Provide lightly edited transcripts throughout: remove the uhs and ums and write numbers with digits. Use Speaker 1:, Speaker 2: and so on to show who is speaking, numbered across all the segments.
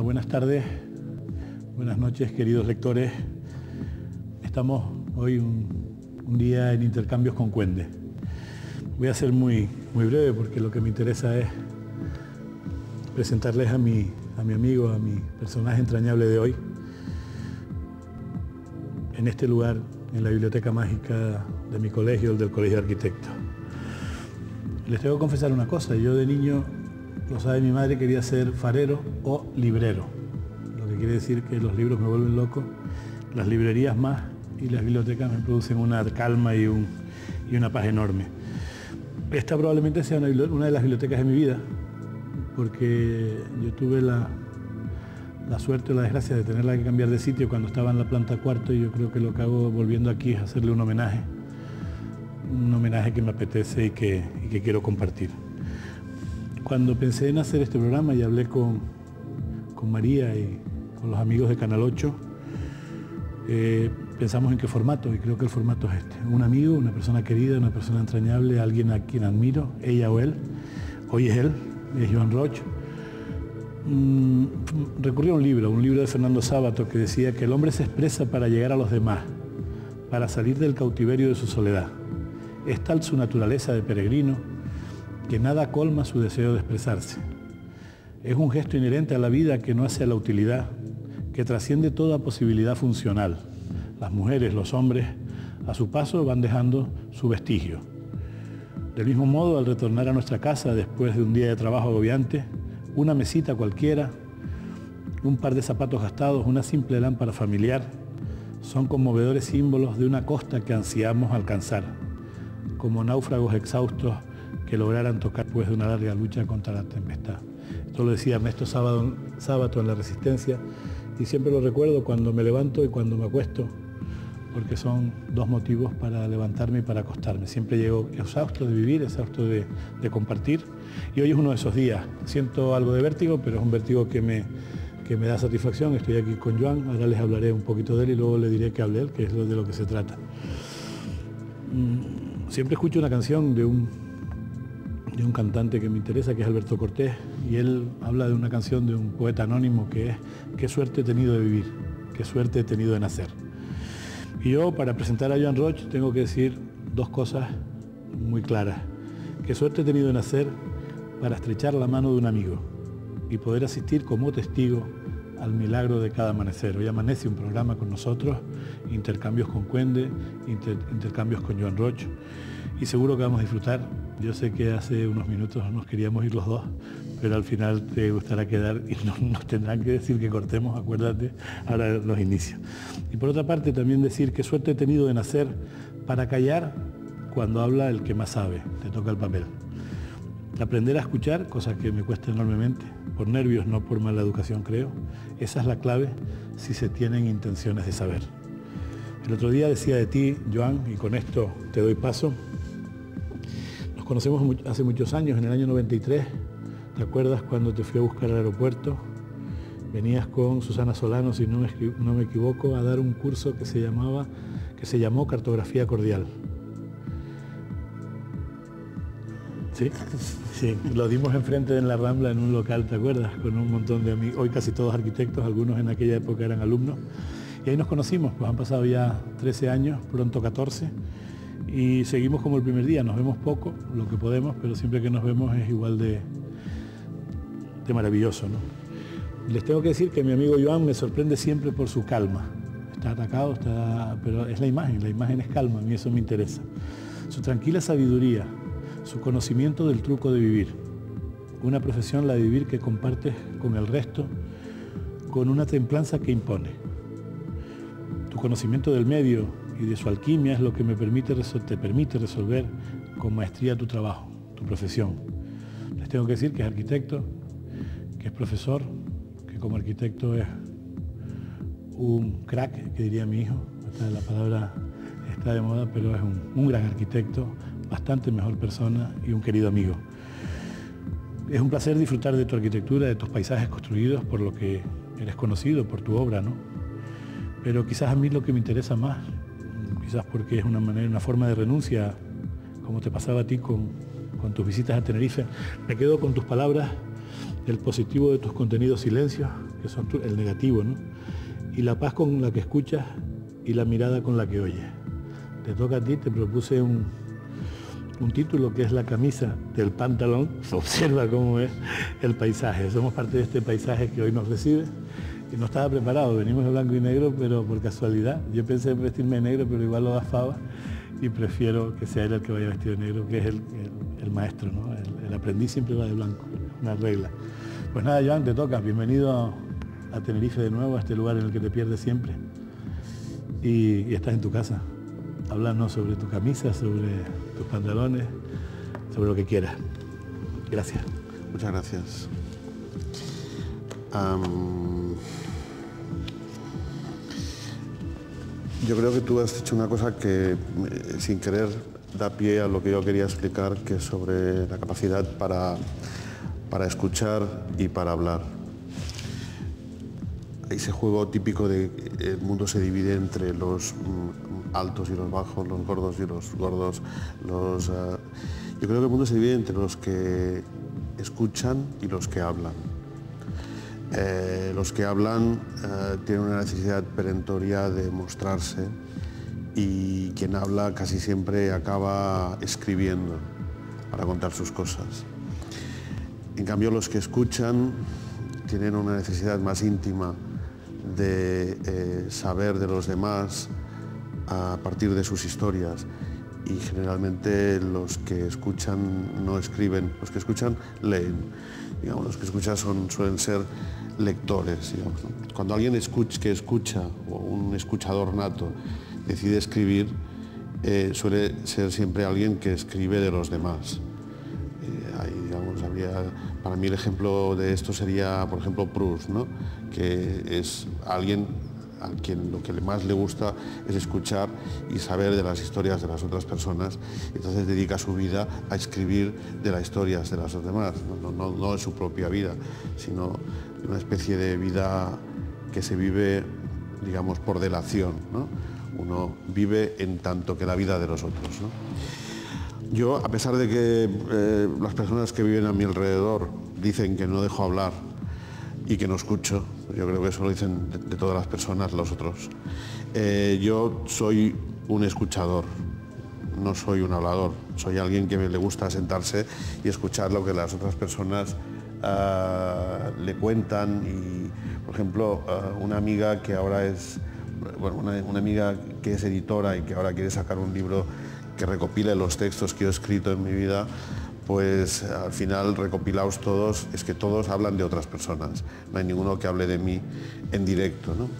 Speaker 1: buenas tardes, buenas noches, queridos lectores. Estamos hoy un día en intercambios con Cuende. Voy a ser muy breve porque lo que me interesa es presentarles a mi amigo, a mi personaje entrañable de hoy, en este lugar, en la biblioteca mágica de mi colegio, el del Colegio de Arquitectos. Les tengo que confesar una cosa, yo de niño, lo sabe mi madre, quería ser farero o librero, lo que quiere decir que los libros me vuelven loco, las librerías más y las bibliotecas me producen una calma y una paz enorme. Esta probablemente sea una de las bibliotecas de mi vida, porque yo tuve la suerte o la desgracia de tenerla que cambiar de sitio cuando estaba en la planta cuarto, y yo creo que lo que hago volviendo aquí es hacerle un homenaje que me apetece y que quiero compartir. Cuando pensé en hacer este programa y hablé con María y con los amigos de Canal 8, pensamos en qué formato, y creo que el formato es este. Un amigo, una persona querida, una persona entrañable, alguien a quien admiro, ella o él. Hoy es él, es Joan Roig. Recurrí a un libro de Fernando Sábato que decía que el hombre se expresa para llegar a los demás, para salir del cautiverio de su soledad. Es tal su naturaleza de peregrino que nada colma su deseo de expresarse. Es un gesto inherente a la vida que no hace a la utilidad, que trasciende toda posibilidad funcional. Las mujeres, los hombres, a su paso van dejando su vestigio. Del mismo modo, al retornar a nuestra casa después de un día de trabajo agobiante, una mesita cualquiera, un par de zapatos gastados, una simple lámpara familiar, son conmovedores símbolos de una costa que ansiamos alcanzar, como náufragos exhaustos que lograran tocar después de una larga lucha contra la tempestad. Esto lo decía Ernesto Sábato en La Resistencia, y siempre lo recuerdo cuando me levanto y cuando me acuesto, porque son dos motivos para levantarme y para acostarme. Siempre llego exhausto de vivir, exhausto de compartir, y hoy es uno de esos días. Siento algo de vértigo, pero es un vértigo que me da satisfacción. Estoy aquí con Joan, ahora les hablaré un poquito de él y luego le diré que hable él, que es de lo que se trata. Siempre escucho una canción de un cantante que me interesa, que es Alberto Cortés, y él habla de una canción de un poeta anónimo que es «Qué suerte he tenido de vivir, qué suerte he tenido de nacer». Y yo, para presentar a Joan Roig, tengo que decir dos cosas muy claras. Qué suerte he tenido de nacer para estrechar la mano de un amigo y poder asistir como testigo al milagro de cada amanecer. Hoy amanece un programa con nosotros, intercambios con Cuende, intercambios con Joan Roig, y seguro que vamos a disfrutar. Yo sé que hace unos minutos nos queríamos ir los dos, pero al final te gustará quedar y nos tendrán que decir que cortemos, acuérdate, ahora los inicios. Y por otra parte también decir qué suerte he tenido de nacer para callar cuando habla el que más sabe, te toca el papel. Aprender a escuchar, cosa que me cuesta enormemente, por nervios, no por mala educación creo, esa es la clave si se tienen intenciones de saber. El otro día decía de ti, Joan, y con esto te doy paso, nos conocemos hace muchos años, en el año 93, ¿te acuerdas cuando te fui a buscar al aeropuerto? Venías con Susana Solano, si no me equivoco, a dar un curso que se llamó Cartografía Cordial. Sí, sí, lo dimos enfrente en la Rambla en un local, ¿te acuerdas? Con un montón de amigos, hoy casi todos arquitectos, algunos en aquella época eran alumnos. Y ahí nos conocimos, pues han pasado ya 13 años, pronto 14, y seguimos como el primer día. Nos vemos poco, lo que podemos, pero siempre que nos vemos es igual de maravilloso, ¿no? Les tengo que decir que mi amigo Joan me sorprende siempre por su calma. Está atacado, pero es la imagen es calma, a mí eso me interesa. Su tranquila sabiduría, su conocimiento del truco de vivir. Una profesión, la de vivir, que compartes con el resto, con una templanza que impone. Tu conocimiento del medio y de su alquimia es lo que te permite resolver con maestría tu trabajo, tu profesión. Les tengo que decir que es arquitecto, que es profesor, que como arquitecto es un crack, que diría mi hijo. La palabra está de moda, pero es un gran arquitecto, bastante mejor persona y un querido amigo. Es un placer disfrutar de tu arquitectura, de tus paisajes construidos, por lo que eres conocido, por tu obra, ¿no? Pero quizás a mí lo que me interesa más, quizás porque es una forma de renuncia, como te pasaba a ti con tus visitas a Tenerife, me quedo con tus palabras el positivo de tus contenidos silencios, que son el negativo, ¿no? Y la paz con la que escuchas y la mirada con la que oyes. Te toca a ti, te propuse un título que es la camisa del pantalón. Observa cómo es el paisaje. Somos parte de este paisaje que hoy nos recibe. Y no estaba preparado, venimos de blanco y negro, pero por casualidad. Yo pensé en vestirme de negro, pero igual lo da fava. Y prefiero que sea él el que vaya vestido de negro, que es el maestro, ¿no? El aprendiz siempre va de blanco, una regla. Pues nada, Joan, te toca. Bienvenido a Tenerife de nuevo, a este lugar en el que te pierdes siempre. Y estás en tu casa. Háblanos sobre tu camisa, sobre tus pantalones, sobre lo que quieras. Gracias.
Speaker 2: Muchas gracias. Yo creo que tú has dicho una cosa que, sin querer, da pie a lo que yo quería explicar, que es sobre la capacidad para escuchar y para hablar. Ese juego típico de el mundo se divide entre los altos y los bajos, los gordos y los gordos. Yo creo que el mundo se divide entre los que escuchan y los que hablan. Los que hablan tienen una necesidad perentoria de mostrarse y quien habla casi siempre acaba escribiendo para contar sus cosas. En cambio, los que escuchan tienen una necesidad más íntima de saber de los demás a partir de sus historias, y generalmente los que escuchan no escriben, los que escuchan leen. Digamos, los que escuchan suelen ser lectores, digamos, ¿no? Cuando alguien que escucha, o un escuchador nato, decide escribir, suele ser siempre alguien que escribe de los demás. Para mí el ejemplo de esto sería, por ejemplo, Proust, ¿no? Que es alguien a quien lo que más le gusta es escuchar y saber de las historias de las otras personas, entonces dedica su vida a escribir de las historias de las demás, no de su propia vida, sino de una especie de vida que se vive, digamos, por delación, ¿no? Uno vive en tanto que la vida de los otros, ¿no? Yo, a pesar de que las personas que viven a mi alrededor dicen que no dejo hablar y que no escucho, yo creo que eso lo dicen de todas las personas, los otros. Yo soy un escuchador, no soy un hablador, soy alguien que le gusta sentarse y escuchar lo que las otras personas le cuentan. Y, por ejemplo, una amiga que ahora es, bueno, una amiga que es editora y que ahora quiere sacar un libro que recopile los textos que yo he escrito en mi vida, pues al final, recopilados todos, es que todos hablan de otras personas, no hay ninguno que hable de mí en directo, ¿no?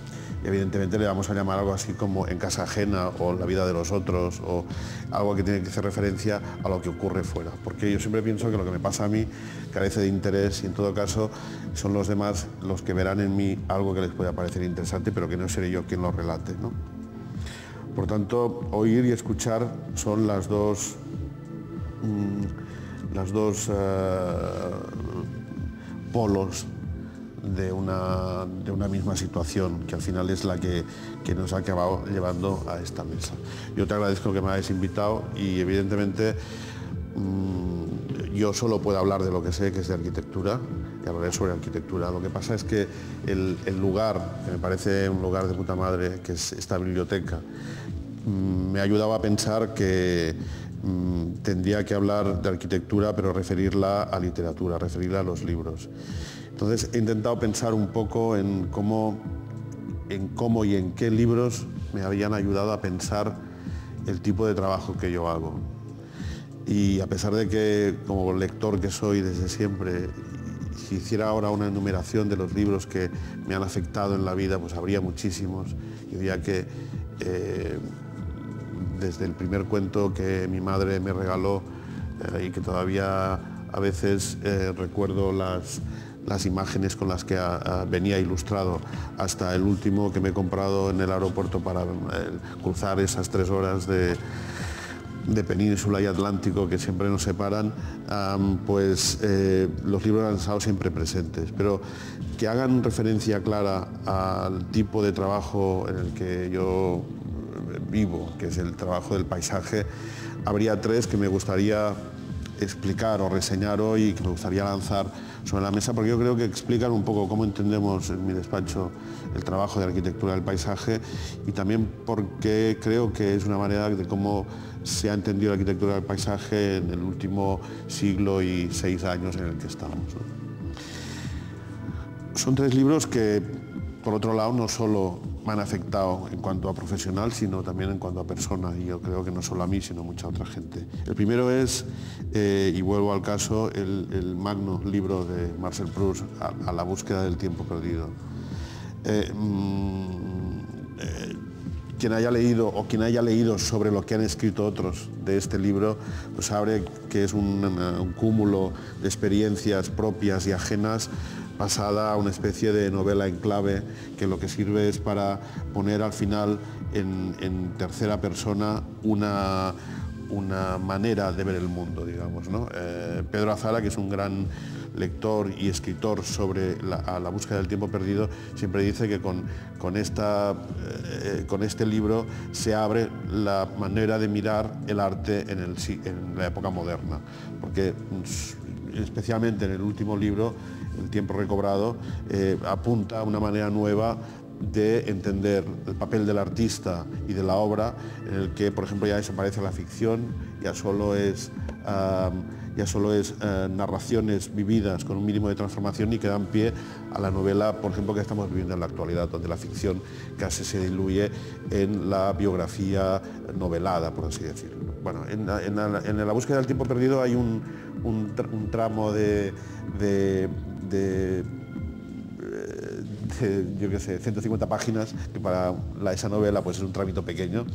Speaker 2: Y evidentemente le vamos a llamar algo así como En casa ajena, o La vida de los otros, o algo que tiene que hacer referencia a lo que ocurre fuera, porque yo siempre pienso que lo que me pasa a mí carece de interés, y en todo caso son los demás los que verán en mí algo que les pueda parecer interesante, pero que no seré yo quien lo relate, ¿no? Por tanto, oír y escuchar son las dos polos de una misma situación, que al final es la que nos ha acabado llevando a esta mesa. Yo te agradezco que me hayas invitado y, evidentemente, yo solo puedo hablar de lo que sé, que es de arquitectura, y hablaré sobre arquitectura. Lo que pasa es que el lugar, que me parece un lugar de puta madre, que es esta biblioteca, me ayudaba a pensar que tendría que hablar de arquitectura, pero referirla a literatura, referirla a los libros. Entonces he intentado pensar un poco en cómo y en qué libros me habían ayudado a pensar el tipo de trabajo que yo hago. Y a pesar de que, como lector que soy desde siempre, si hiciera ahora una enumeración de los libros que me han afectado en la vida, pues habría muchísimos. Yo diría que desde el primer cuento que mi madre me regaló y que todavía a veces recuerdo las imágenes con las que venía ilustrado, hasta el último que me he comprado en el aeropuerto para cruzar esas 3 horas de península y Atlántico que siempre nos separan, pues los libros han estado siempre presentes, pero que hagan referencia clara al tipo de trabajo en el que yo vivo, que es el trabajo del paisaje. Habría 3 que me gustaría explicar o reseñar hoy y que me gustaría lanzar sobre la mesa, porque yo creo que explican un poco cómo entendemos en mi despacho el trabajo de arquitectura del paisaje y también porque creo que es una manera de cómo se ha entendido la arquitectura del paisaje en el último siglo y 6 años en el que estamos, ¿no? Son 3 libros que, por otro lado, no solo me han afectado en cuanto a profesional, sino también en cuanto a persona, y yo creo que no solo a mí, sino a mucha otra gente. El primero es, y vuelvo al caso, el magno libro de Marcel Proust, a la búsqueda del tiempo perdido. Quien haya leído o quien haya leído sobre lo que han escrito otros de este libro, pues sabe que es un cúmulo de experiencias propias y ajenas pasada a una especie de novela en clave que lo que sirve es para poner al final en tercera persona una manera de ver el mundo, digamos, ¿no? Pedro Azara, que es un gran lector y escritor sobre la búsqueda del tiempo perdido, siempre dice que con este libro se abre la manera de mirar el arte en la época moderna, porque especialmente en el último libro, El tiempo recobrado, apunta a una manera nueva de entender el papel del artista y de la obra, en el que, por ejemplo, ya desaparece la ficción, ya solo es narraciones vividas con un mínimo de transformación y que dan pie a la novela, por ejemplo, que estamos viviendo en la actualidad, donde la ficción casi se diluye en la biografía novelada, por así decirlo. Bueno, en la búsqueda del tiempo perdido hay un tramo de yo qué sé, 150 páginas, que para esa novela pues es un trámite pequeño,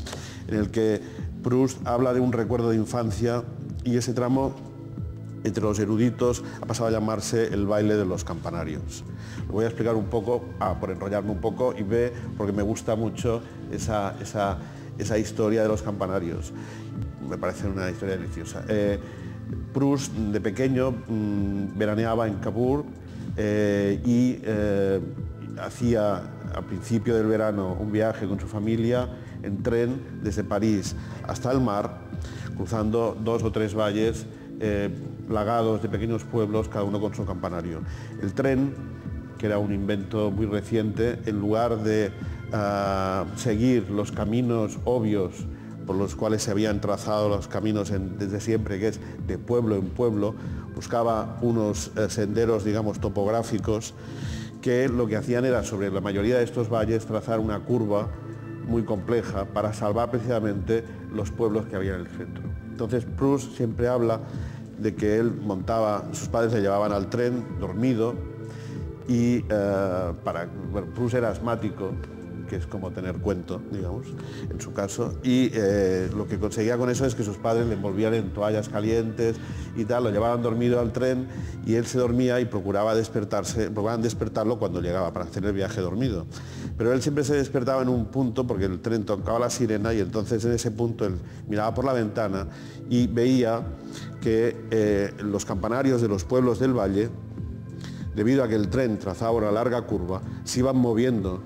Speaker 2: en el que Proust habla de un recuerdo de infancia, y ese tramo entre los eruditos ha pasado a llamarse el baile de los campanarios. Lo voy a explicar un poco, por enrollarme un poco, y porque me gusta mucho esa historia de los campanarios. Me parece una historia deliciosa. Proust, de pequeño, veraneaba en Cabourg y hacía al principio del verano un viaje con su familia en tren desde París hasta el mar, cruzando 2 o 3 valles plagados de pequeños pueblos, cada uno con su campanario. El tren, que era un invento muy reciente, en lugar de seguir los caminos obvios por los cuales se habían trazado los caminos desde siempre, que es de pueblo en pueblo, buscaba unos senderos, digamos, topográficos, que lo que hacían era, sobre la mayoría de estos valles, trazar una curva muy compleja para salvar precisamente los pueblos que había en el centro. Entonces Proust siempre habla de que él sus padres le llevaban al tren dormido, y Proust era asmático, que es como tener cuento, digamos, en su caso, y lo que conseguía con eso es que sus padres le envolvían en toallas calientes y tal, lo llevaban dormido al tren, y él se dormía y procuraban despertarlo cuando llegaba, para hacer el viaje dormido. Pero él siempre se despertaba en un punto, porque el tren tocaba la sirena, y entonces en ese punto él miraba por la ventana y veía que los campanarios de los pueblos del valle, debido a que el tren trazaba una larga curva, se iban moviendo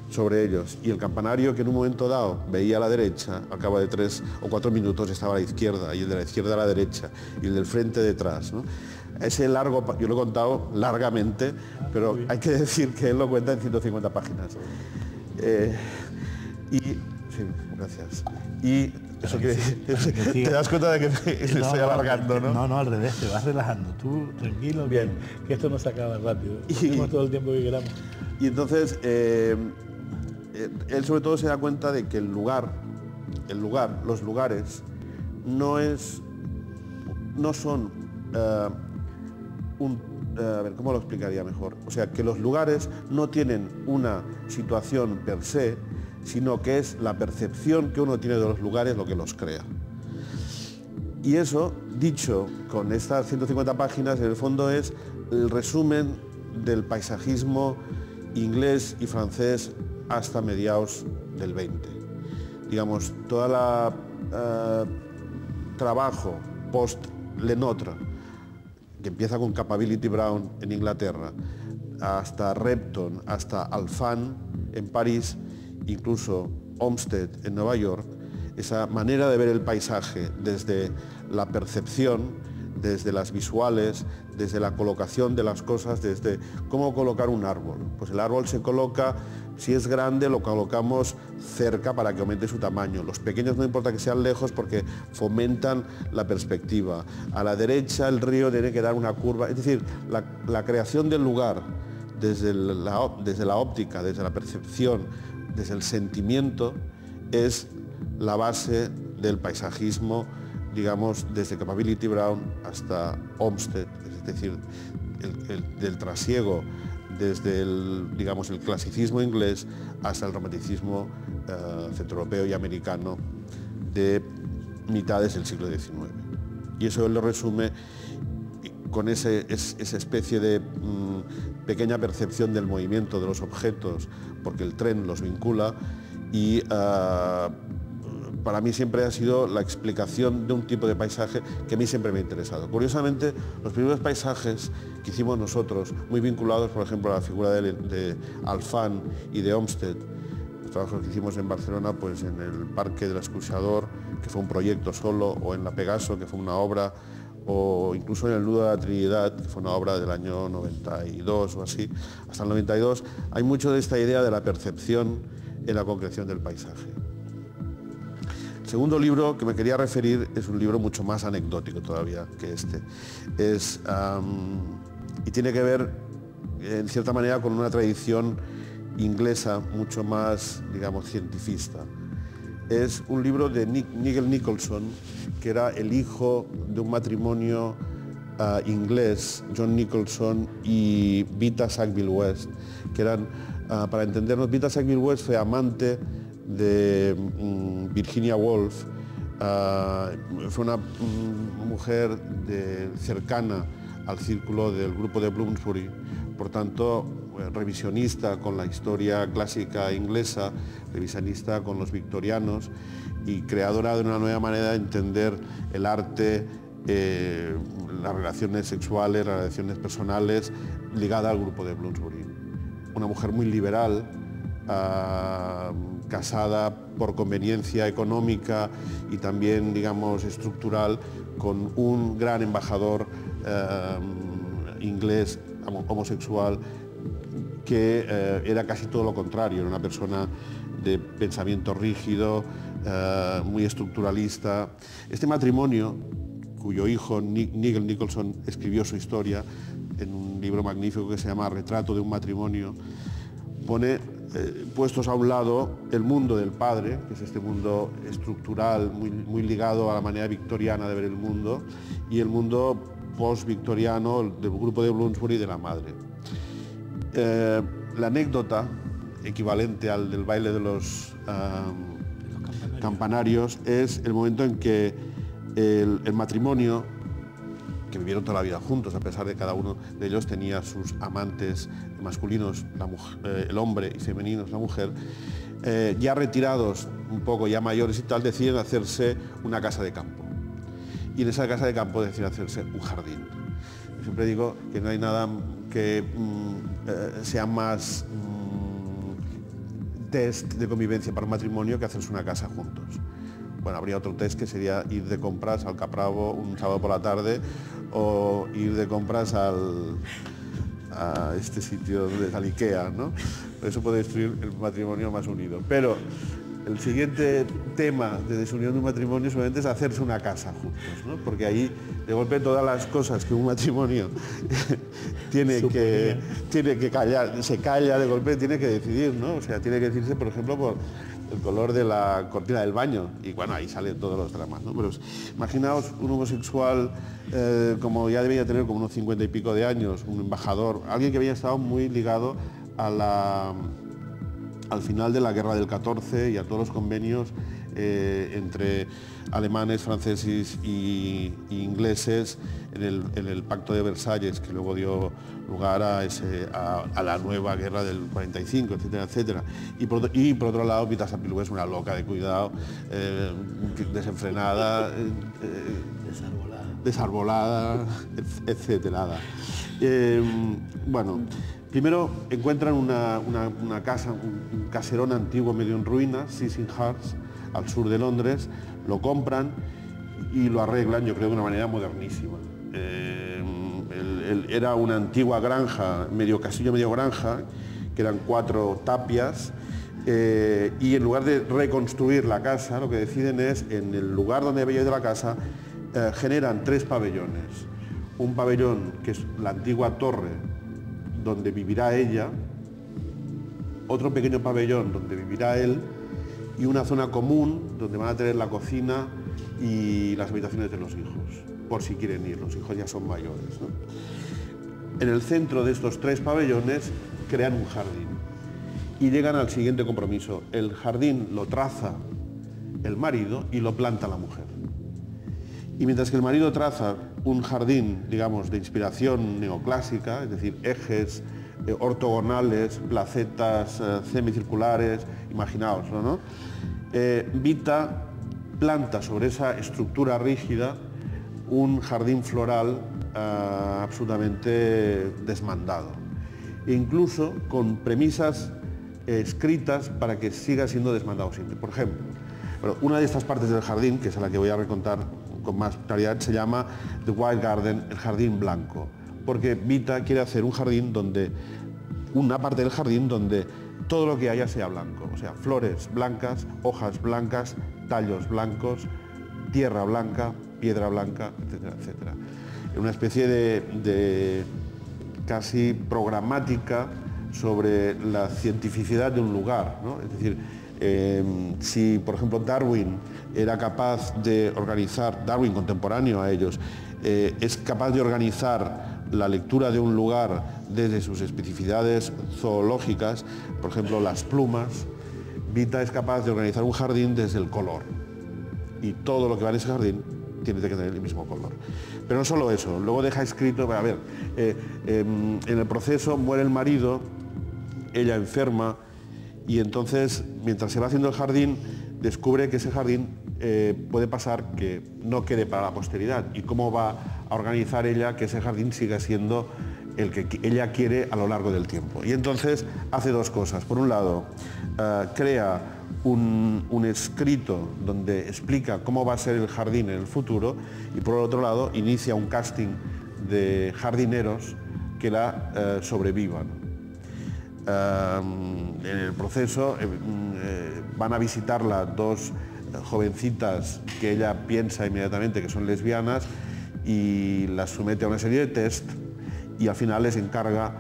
Speaker 2: sobre ellos, y el campanario, que en un momento dado veía a la derecha, al cabo de 3 o 4 minutos estaba a la izquierda, y el de la izquierda a la derecha, y el del frente detrás, ¿no? Ese largo, yo lo he contado largamente, pero hay que decir que él lo cuenta en 150 páginas. Sí, gracias. Y eso te das cuenta de que me estoy alargando, ¿no?
Speaker 1: No, al revés, te vas relajando. Tú, tranquilo, bien, que esto no se acaba rápido. Tenemos todo el tiempo que queramos.
Speaker 2: Y entonces, él sobre todo se da cuenta de que los lugares, no son a ver, ¿cómo lo explicaría mejor? O sea, que los lugares no tienen una situación per se, sino que es la percepción que uno tiene de los lugares lo que los crea. Y eso, dicho con estas 150 páginas, en el fondo es el resumen del paisajismo inglés y francés hasta mediados del 20. Digamos, toda la trabajo post-Lenotre, que empieza con Capability Brown en Inglaterra, hasta Repton, hasta Alphand en París, incluso Olmsted en Nueva York, esa manera de ver el paisaje desde la percepción desde las visuales, desde la colocación de las cosas, desde cómo colocar un árbol. Pues el árbol se coloca, si es grande lo colocamos cerca para que aumente su tamaño. Los pequeños no importa que sean lejos porque fomentan la perspectiva. A la derecha el río tiene que dar una curva, es decir, la creación del lugar desde la óptica, desde la percepción, desde el sentimiento, es la base del paisajismo, digamos, desde Capability Brown hasta Olmsted, es decir, del trasiego desde digamos, el clasicismo inglés hasta el romanticismo centroeuropeo y americano de mitades del siglo XIX. Y eso él lo resume con esa especie de pequeña percepción del movimiento de los objetos, porque el tren los vincula, y para mí siempre ha sido la explicación de un tipo de paisaje que a mí siempre me ha interesado. Curiosamente, los primeros paisajes que hicimos nosotros, muy vinculados, por ejemplo, a la figura de Alfán y de Olmsted, los trabajos que hicimos en Barcelona, pues en el Parque del Escuchador, que fue un proyecto solo, o en La Pegaso, que fue una obra, o incluso en el Nudo de la Trinidad, que fue una obra del año 92 o así, hasta el 92, hay mucho de esta idea de la percepción en la concreción del paisaje. El segundo libro que me quería referir es un libro mucho más anecdótico todavía que este. Y tiene que ver, en cierta manera, con una tradición inglesa mucho más, digamos, cientifista. Es un libro de Nigel Nicholson, que era el hijo de un matrimonio inglés, John Nicholson y Vita Sackville West, que eran, para entendernos, Vita Sackville West fue amante de Virginia Woolf, fue una mujer cercana al círculo del grupo de Bloomsbury, por tanto revisionista con la historia clásica inglesa, revisionista con los victorianos y creadora de una nueva manera de entender el arte, las relaciones sexuales, las relaciones personales, ligada al grupo de Bloomsbury. Una mujer muy liberal, casada por conveniencia económica y también, digamos, estructural, con un gran embajador inglés homosexual que era casi todo lo contrario, era una persona de pensamiento rígido, muy estructuralista. Este matrimonio, cuyo hijo Nigel Nicholson escribió su historia en un libro magnífico que se llama Retrato de un matrimonio, pone puestos a un lado el mundo del padre, que es este mundo estructural, muy ligado a la manera victoriana de ver el mundo, y el mundo post-victoriano del grupo de Bloomsbury de la madre. La anécdota equivalente al del baile de los campanarios es el momento en que el matrimonio, que vivieron toda la vida juntos, a pesar de que cada uno de ellos tenía sus amantes masculinos, el hombre, y femeninos, la mujer, ya retirados, un poco ya mayores y tal, deciden hacerse una casa de campo. Y en esa casa de campo deciden hacerse un jardín. Yo siempre digo que no hay nada que sea más test de convivencia para un matrimonio que hacerse una casa juntos. Bueno, habría otro test que sería ir de compras al Capravo un sábado por la tarde o ir de compras a este sitio, al Ikea, ¿no? Eso puede destruir el matrimonio más unido. Pero el siguiente tema de desunión de un matrimonio solamente es hacerse una casa juntos, ¿no? Porque ahí, de golpe, todas las cosas que un matrimonio tiene que callar, se calla de golpe, tiene que decidir, ¿no? O sea, tiene que decidirse, por ejemplo, por el color de la cortina del baño, y bueno, ahí salen todos los dramas, ¿no? Pero imaginaos un homosexual, como ya debía tener como unos 50 y pico de años, un embajador, alguien que había estado muy ligado al final de la guerra del 14 y a todos los convenios entre alemanes, franceses y ingleses en el Pacto de Versalles, que luego dio lugar a la nueva guerra del 45, etcétera, etcétera. Y por otro lado, Vita Sackville West es una loca de cuidado, desenfrenada, desarbolada, etcétera. Bueno, primero encuentran una casa, un caserón antiguo medio en ruinas, Sissing Hearts, al sur de Londres, lo compran y lo arreglan, yo creo, de una manera modernísima. Era una antigua granja, medio castillo, medio granja, que eran 4 tapias, y en lugar de reconstruir la casa, lo que deciden es, en el lugar donde había ido la casa, generan 3 pabellones. Un pabellón que es la antigua torre, donde vivirá ella, otro pequeño pabellón donde vivirá él, y una zona común donde van a tener la cocina y las habitaciones de los hijos, por si quieren ir, los hijos ya son mayores, ¿no? En el centro de estos 3 pabellones crean un jardín y llegan al siguiente compromiso. El jardín lo traza el marido y lo planta la mujer. Y mientras que el marido traza un jardín, digamos, de inspiración neoclásica, es decir, ejes ortogonales, placetas semicirculares, imaginaos, ¿no? Vita planta sobre esa estructura rígida un jardín floral absolutamente desmandado, e incluso con premisas escritas para que siga siendo desmandado siempre. Por ejemplo, bueno, una de estas partes del jardín, que es a la que voy a recontar con más claridad, se llama The White Garden, el jardín blanco, porque Vita quiere hacer un jardín donde, una parte del jardín donde todo lo que haya sea blanco, o sea, flores blancas, hojas blancas, tallos blancos, tierra blanca, piedra blanca, etcétera, etcétera. Una especie de casi programática sobre la cientificidad de un lugar, ¿no? Es decir, si por ejemplo Darwin era capaz de organizar, Darwin contemporáneo a ellos, es capaz de organizar la lectura de un lugar desde sus especificidades zoológicas, por ejemplo las plumas, Vita es capaz de organizar un jardín desde el color, y todo lo que va en ese jardín tiene que tener el mismo color. Pero no solo eso, luego deja escrito, a ver, en el proceso muere el marido, ella enferma, y entonces, mientras se va haciendo el jardín, descubre que ese jardín puede pasar que no quede para la posteridad, y cómo va a organizar ella que ese jardín siga siendo el que ella quiere a lo largo del tiempo. Y entonces hace 2 cosas. Por un lado, crea un escrito donde explica cómo va a ser el jardín en el futuro, y por otro lado inicia un casting de jardineros que la sobrevivan. En el proceso van a visitarla 2 jovencitas que ella piensa inmediatamente que son lesbianas, y las somete a una serie de test, y al final les encarga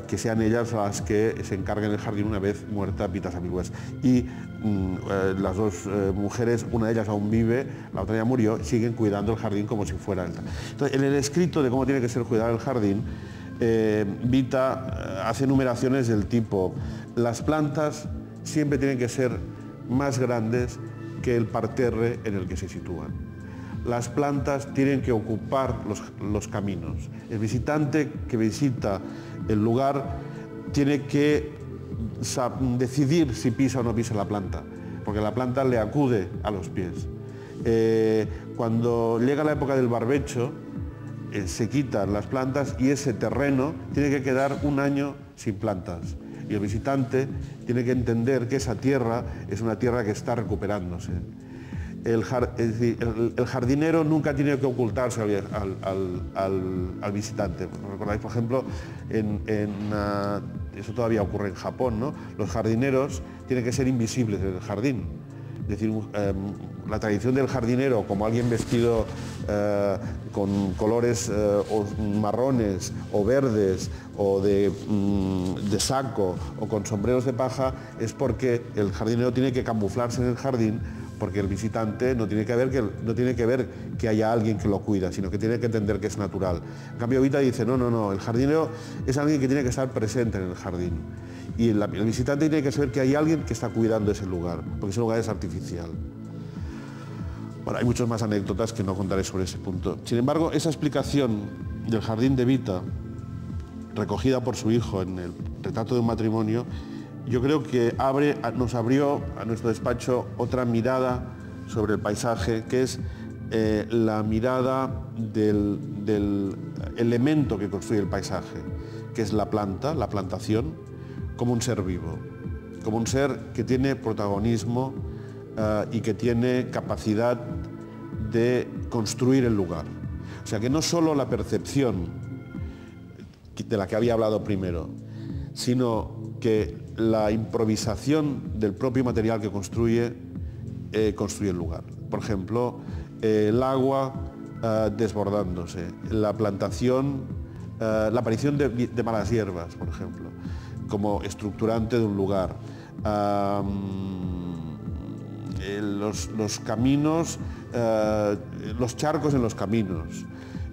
Speaker 2: que sean ellas las que se encarguen del jardín una vez muerta Vita Sackville West. Y las 2 mujeres, una de ellas aún vive, la otra ya murió, siguen cuidando el jardín como si fuera el... Entonces, en el escrito de cómo tiene que ser cuidar el jardín, Vita hace enumeraciones del tipo: las plantas siempre tienen que ser más grandes que el parterre en el que se sitúan. Las plantas tienen que ocupar los caminos. El visitante que visita el lugar tiene que decidir si pisa o no pisa la planta, porque la planta le acude a los pies. Cuando llega la época del barbecho, se quitan las plantas y ese terreno tiene que quedar un año sin plantas. Y el visitante tiene que entender que esa tierra es una tierra que está recuperándose. Es decir, el jardinero nunca tiene que ocultarse al visitante. Recordáis, por ejemplo, eso todavía ocurre en Japón, ¿no? Los jardineros tienen que ser invisibles en el jardín. Es decir, la tradición del jardinero como alguien vestido con colores marrones o verdes o de saco o con sombreros de paja, es porque el jardinero tiene que camuflarse en el jardín, porque el visitante no tiene que ver que haya alguien que lo cuida, sino que tiene que entender que es natural. En cambio, Vita dice, no, el jardinero es alguien que tiene que estar presente en el jardín. Y el visitante tiene que saber que hay alguien que está cuidando ese lugar, porque ese lugar es artificial. Bueno, hay muchas más anécdotas que no contaré sobre ese punto. Sin embargo, esa explicación del jardín de Vita, recogida por su hijo en el retrato de un matrimonio, yo creo que nos abrió a nuestro despacho otra mirada sobre el paisaje, que es la mirada del elemento que construye el paisaje, que es la planta, la plantación, como un ser vivo, como un ser que tiene protagonismo y que tiene capacidad de construir el lugar. O sea que no solo la percepción de la que había hablado primero, sino que la improvisación del propio material que construye el lugar. Por ejemplo, el agua desbordándose, la plantación, la aparición de malas hierbas, por ejemplo, como estructurante de un lugar. Los caminos, los charcos en los caminos,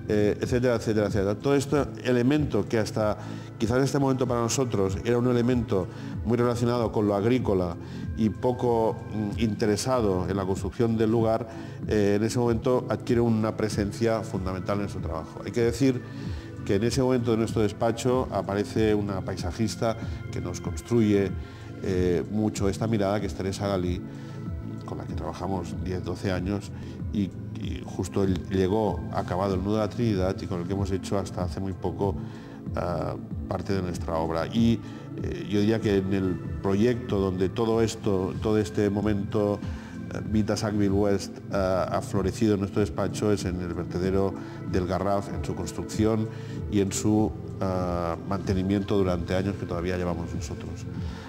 Speaker 2: etcétera, etcétera, etcétera. Todo este elemento que hasta quizás en este momento para nosotros era un elemento muy relacionado con lo agrícola y poco interesado en la construcción del lugar, en ese momento adquiere una presencia fundamental en su trabajo. Hay que decir que en ese momento de nuestro despacho aparece una paisajista que nos construye mucho esta mirada, que es Teresa Galí, con la que trabajamos 10-12 años y justo llegó acabado el Nudo de la Trinidad y con el que hemos hecho hasta hace muy poco parte de nuestra obra. Y yo diría que en el proyecto donde todo este momento Vita Sackville West ha florecido en nuestro despacho es en el vertedero del Garraf, en su construcción y en su mantenimiento durante años que todavía llevamos nosotros.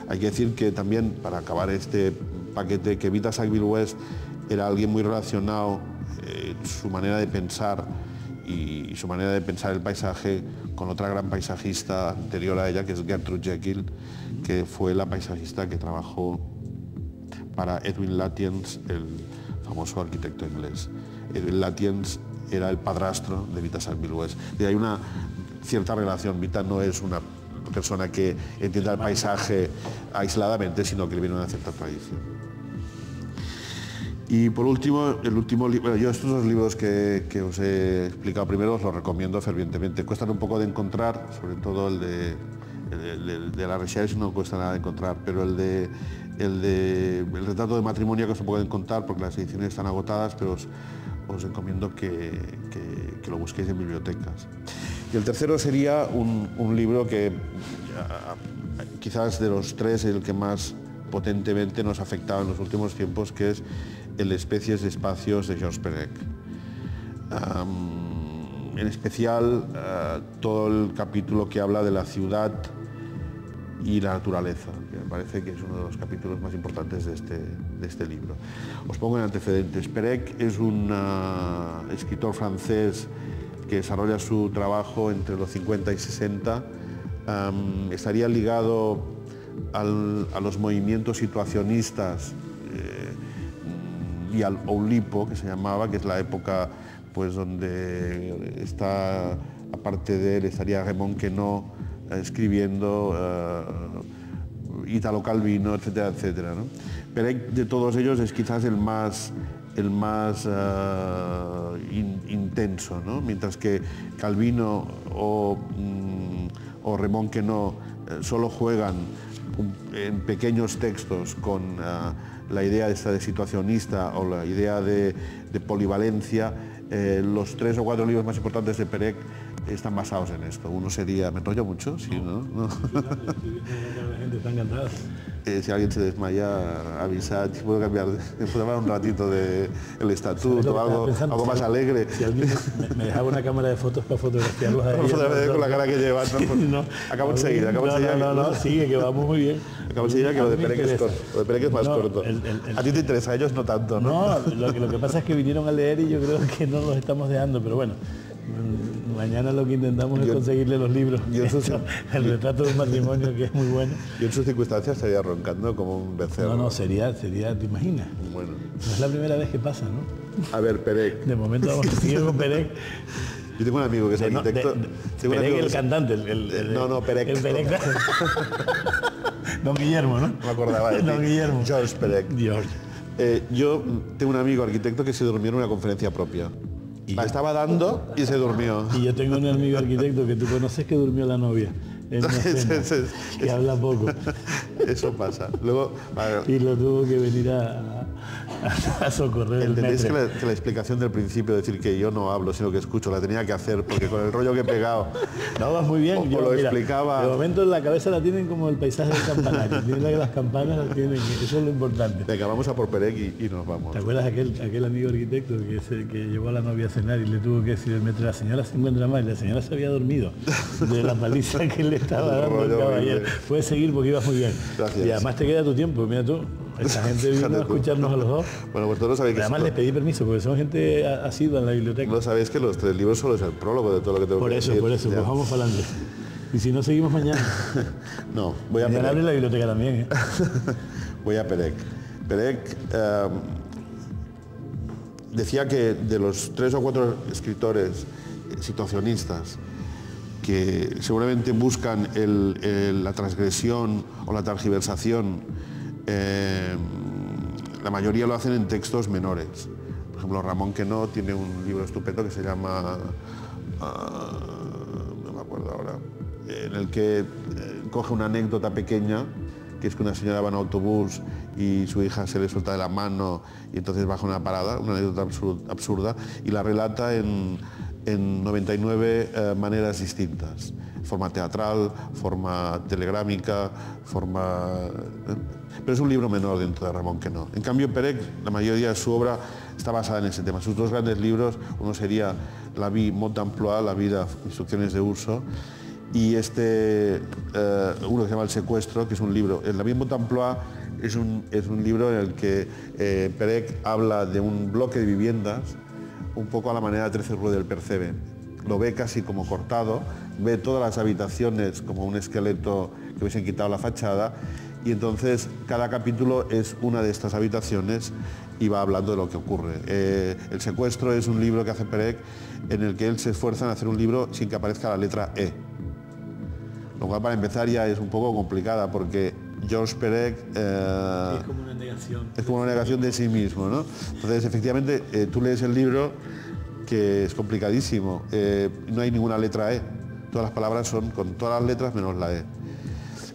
Speaker 2: Hay que decir que también, para acabar este paquete, que Vita Sackville West era alguien muy relacionado en su manera de pensar y su manera de pensar el paisaje con otra gran paisajista anterior a ella, que es Gertrude Jekyll, que fue la paisajista que trabajó para Edwin Lutyens, el famoso arquitecto inglés. Edwin Lutyens era el padrastro de Vita Sackville West. Y hay una cierta relación. Vita no es una persona que entienda el paisaje aisladamente, sino que le viene una cierta tradición. Y por último, el último libro, bueno, yo estos dos libros que os he explicado primero os los recomiendo fervientemente. Cuestan un poco de encontrar, sobre todo el de la Recherche no cuesta nada de encontrar, pero el retrato de matrimonio cuesta un poco de encontrar porque las ediciones están agotadas, pero os recomiendo que lo busquéis en bibliotecas. Y el tercero sería un libro que quizás de los tres el que más potentemente nos afectaba en los últimos tiempos, que es El Especies de Espacios de Georges Perec. En especial todo el capítulo que habla de la ciudad y la naturaleza, que me parece que es uno de los capítulos más importantes de este libro. Os pongo en antecedentes. Perec es un escritor francés que desarrolla su trabajo entre los 50 y 60. Estaría ligado a los movimientos situacionistas y al Oulipo, que se llamaba, que es la época pues donde está, aparte de él, estaría Raymond Queneau escribiendo, Italo Calvino, etcétera, etcétera, ¿no? Pero de todos ellos es quizás el más intenso, ¿no? Mientras que Calvino o Raymond Queneau solo juegan en pequeños textos con la idea de situacionista o la idea de polivalencia. Los 3 o 4 libros más importantes de Perec están basados en esto. Uno sería... ¿Me enrollo mucho? Sí, ¿no?
Speaker 1: La gente está encantada.
Speaker 2: Si alguien se desmaya, avisad. Puedo cambiar, puedo hablar un ratito del estatuto, algo más alegre.
Speaker 1: Si alguien me dejaba una cámara de fotos para fotografiarlos a ellos.
Speaker 2: Con la cara que llevan. No. Acabo enseguida.
Speaker 1: No, sigue, que vamos muy bien.
Speaker 2: Acabo enseguida que lo de Perec es corto. Lo de Perec es más corto. A ti te interesa, a ellos no tanto, ¿no?
Speaker 1: No, lo que pasa es que vinieron a leer y yo creo que no los estamos dejando, pero bueno. Mañana lo que intentamos es conseguirle los libros. El retrato de un matrimonio, que es muy bueno.
Speaker 2: Yo en sus circunstancias estaría roncando como un becerro.
Speaker 1: No, sería, ¿te imaginas?
Speaker 2: Bueno.
Speaker 1: No es la primera vez que pasa, ¿no?
Speaker 2: A ver, Perec.
Speaker 1: De momento vamos a seguir con Perec.
Speaker 2: Yo tengo un amigo que es arquitecto.
Speaker 1: Perec el cantante.
Speaker 2: No, Perec.
Speaker 1: El Perec. Don Guillermo, ¿no?
Speaker 2: Me acordaba de ti.
Speaker 1: Don Guillermo.
Speaker 2: Georges Perec. Yo tengo un amigo arquitecto que se durmió en una conferencia propia. La estaba dando y se durmió.
Speaker 1: Y yo tengo un amigo arquitecto que tú conoces que durmió la novia. en una escena, que habla poco.
Speaker 2: Eso pasa. Luego,
Speaker 1: y lo tuvo que venir a socorrer.
Speaker 2: ¿Entendéis que la explicación del principio, decir que yo no hablo, sino que escucho, la tenía que hacer, porque con el rollo que he pegado...
Speaker 1: No, vas muy bien.
Speaker 2: Yo lo explicaba...
Speaker 1: De momento en la cabeza la tienen como el paisaje del campanario. Tienen que las campanas las tienen, eso es lo importante.
Speaker 2: Venga, vamos a por Perec y nos vamos.
Speaker 1: ¿Te acuerdas aquel amigo arquitecto que llevó a la novia a cenar y le tuvo que decir el metro, la señora se encuentra mal, y la señora se había dormido de la paliza que le estaba dando el caballero? Puedes seguir porque ibas muy bien.
Speaker 2: Gracias.
Speaker 1: Y además te queda tu tiempo, mira tú. Esta gente vino a escucharnos a los dos.
Speaker 2: Bueno, pues todos sabéis que...
Speaker 1: Además les pedí permiso porque son gente asidua en la biblioteca.
Speaker 2: No sabéis que los 3 libros solo es el prólogo de todo lo que tengo que decir.
Speaker 1: Por eso, pues vamos para adelante. Y si no, seguimos mañana.
Speaker 2: No, voy a
Speaker 1: mañana abre la biblioteca también, ¿eh?
Speaker 2: Voy a Perec. Perec decía que de los 3 o 4 escritores situacionistas que seguramente buscan la transgresión o la tergiversación, la mayoría lo hacen en textos menores. Por ejemplo, Ramón Queneau tiene un libro estupendo que se llama, no me acuerdo ahora, en el que coge una anécdota pequeña, que es que una señora va en autobús y su hija se le suelta de la mano y entonces baja una parada, una anécdota absurda, y la relata en 99 maneras distintas. Forma teatral, forma telegrámica, forma... Pero es un libro menor dentro de Ramón Queneau. En cambio, Perec, la mayoría de su obra está basada en ese tema. Sus 2 grandes libros, uno sería La vie, mode d'emploi, la vida, instrucciones de uso, y uno que se llama El secuestro, que es un libro. La vie, mode d'emploi es un libro en el que Perec habla de un bloque de viviendas, un poco a la manera de 13 Rue del Percebe. Lo ve casi como cortado, ve todas las habitaciones como un esqueleto que hubiesen quitado la fachada, y entonces cada capítulo es una de estas habitaciones y va hablando de lo que ocurre. El secuestro es un libro que hace Perec en el que él se esfuerza en hacer un libro sin que aparezca la letra E. Lo cual, para empezar, ya es un poco complicada porque Georges Perec
Speaker 1: es como una negación.
Speaker 2: Es como una negación de sí mismo, ¿no? Entonces, efectivamente, tú lees el libro, que es complicadísimo, no hay ninguna letra E. Todas las palabras son con todas las letras menos la E.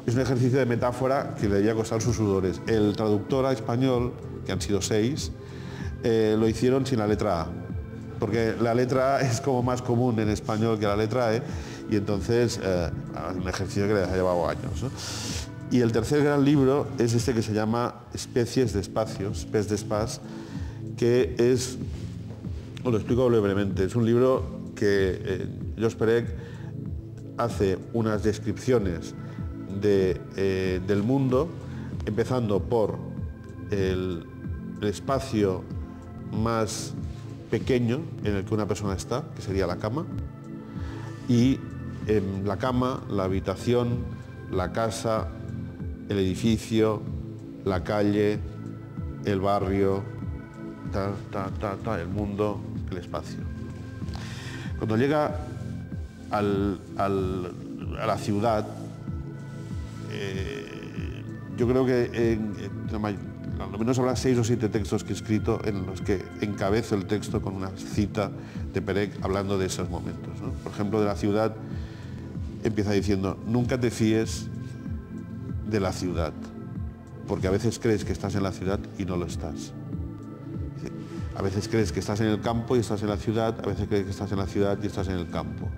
Speaker 2: Es un ejercicio de metáfora que le debería costar sus sudores. El traductor a español, que han sido 6, lo hicieron sin la letra A, porque la letra A es como más común en español que la letra E, y entonces un ejercicio que les ha llevado años, ¿no? Y el tercer gran libro es este que se llama Especies de espacios, Espèces d'espace, que es, os lo explico brevemente, es un libro que Georges Perec hace unas descripciones del mundo, empezando por el espacio más pequeño en el que una persona está, que sería la cama, y en la cama, la habitación, la casa, el edificio, la calle, el barrio, el mundo, el espacio. Cuando llega a la ciudad, yo creo que al menos habrá 6 o 7 textos que he escrito en los que encabezo el texto con una cita de Perec hablando de esos momentos, ¿no? Por ejemplo, de la ciudad empieza diciendo: nunca te fíes de la ciudad, porque a veces crees que estás en la ciudad y no lo estás. A veces crees que estás en el campo y estás en la ciudad, a veces crees que estás en la ciudad y estás en el campo.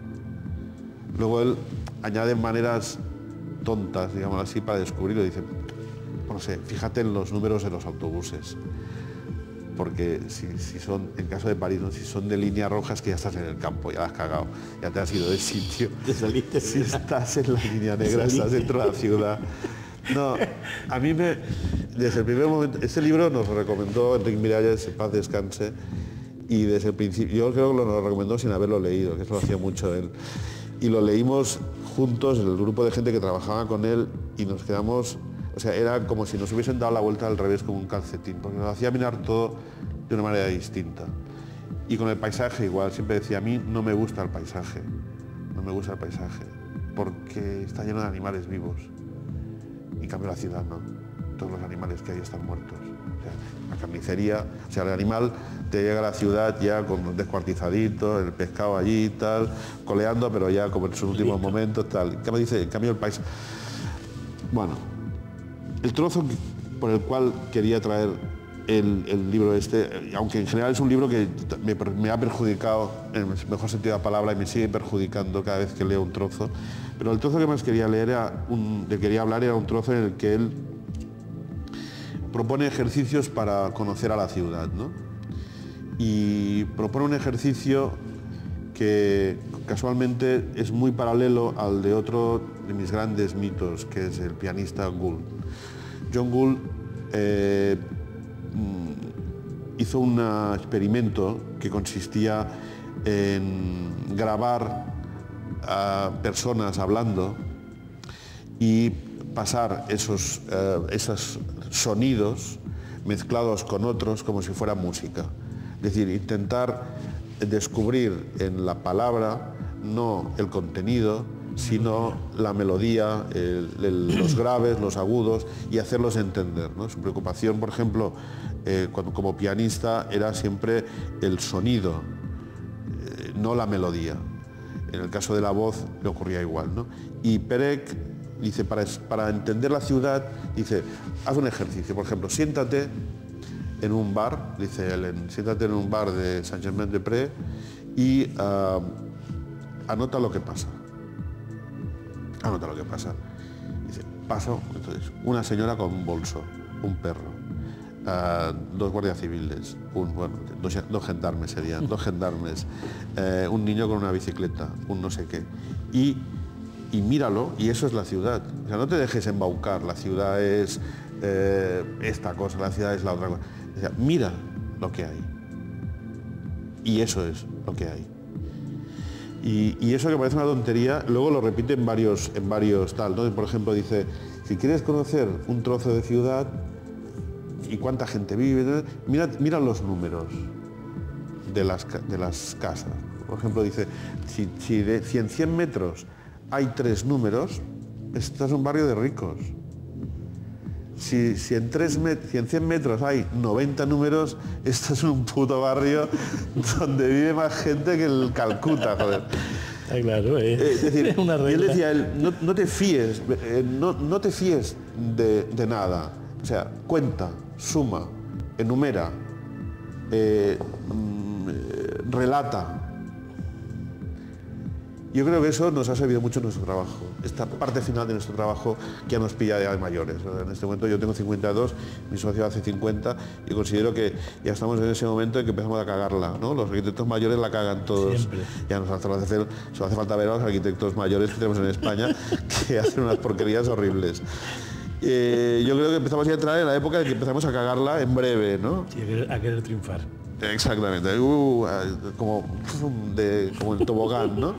Speaker 2: Luego él añade maneras tontas, digamos así, para descubrirlo. Dice, no sé, fíjate en los números de los autobuses, porque si son, en caso de París, ¿no? Si son de línea roja es que ya estás en el campo, ya la has cagado, ya te has ido del sitio.
Speaker 1: Te saliste.
Speaker 2: Si estás en la línea negra, estás dentro de la ciudad. No, a mí desde el primer momento, este libro nos lo recomendó Enrique Miralles, en paz descanse, y desde el principio, yo creo que nos lo recomendó sin haberlo leído, que eso lo hacía mucho él. Y lo leímos juntos, el grupo de gente que trabajaba con él, y nos quedamos, o sea, era como si nos hubiesen dado la vuelta al revés como un calcetín, porque nos hacía mirar todo de una manera distinta. Y con el paisaje igual, siempre decía, a mí no me gusta el paisaje, no me gusta el paisaje, porque está lleno de animales vivos. En cambio la ciudad no. todos los animales que hay están muertos. O sea, la carnicería, o sea, el animal te llega a la ciudad ya con descuartizadito, el pescado allí y tal, coleando, pero ya como en sus últimos momentos, tal. ¿Qué me dice? En cambio el país... Bueno, el trozo por el cual quería traer el libro este, aunque en general es un libro que me ha perjudicado en el mejor sentido de la palabra y me sigue perjudicando cada vez que leo un trozo, pero el trozo que más quería leer quería hablar era un trozo en el que él propone ejercicios para conocer a la ciudad, ¿no? Y propone un ejercicio que casualmente es muy paralelo al de otro de mis grandes mitos, que es el pianista Gould. John Gould hizo un experimento que consistía en grabar a personas hablando y pasar esos sonidos mezclados con otros como si fuera música. Es decir, intentar descubrir en la palabra no el contenido, sino la melodía, los graves, los agudos, y hacerlos entender, ¿no? Su preocupación, por ejemplo, como pianista, era siempre el sonido, no la melodía. En el caso de la voz le ocurría igual, ¿no? Y Perec dice, para entender la ciudad, dice, haz un ejercicio, por ejemplo, siéntate en un bar, dice él, siéntate en un bar de Saint-Germain-des-Prés y anota lo que pasa. Anota lo que pasa. Dice, paso, entonces, una señora con un bolso, un perro, dos guardias civiles, dos gendarmes serían, dos gendarmes, un niño con una bicicleta, un no sé qué. Y míralo, y eso es la ciudad. O sea, no te dejes embaucar, la ciudad es esta cosa, la ciudad es la otra cosa. O sea, mira lo que hay. Y eso es lo que hay. Y eso que parece una tontería, luego lo repite en varios tal, ¿no? Por ejemplo, dice, si quieres conocer un trozo de ciudad y cuánta gente vive, mira los números de las casas. Por ejemplo, dice, si en 100 metros hay 3 números, este es un barrio de ricos. Si en 100 metros hay 90 números, esto es un puto barrio donde vive más gente que el Calcuta, joder.
Speaker 1: Claro,
Speaker 2: es decir,
Speaker 1: es una regla.
Speaker 2: Él decía, no te fíes, no te fíes de nada. O sea, cuenta, suma, enumera, relata. Yo creo que eso nos ha servido mucho en nuestro trabajo, esta parte final de nuestro trabajo que ya nos pilla ya de mayores. En este momento yo tengo 52, mi socio hace 50 y considero que ya estamos en ese momento en que empezamos a cagarla, ¿no? Los arquitectos mayores la cagan todos. Siempre. Ya solo hace falta ver a los arquitectos mayores que tenemos en España que hacen unas porquerías horribles. Yo creo que empezamos a entrar en la época en que empezamos a cagarla en breve, ¿no?
Speaker 1: Sí, a querer triunfar.
Speaker 2: Exactamente, como el tobogán, ¿no?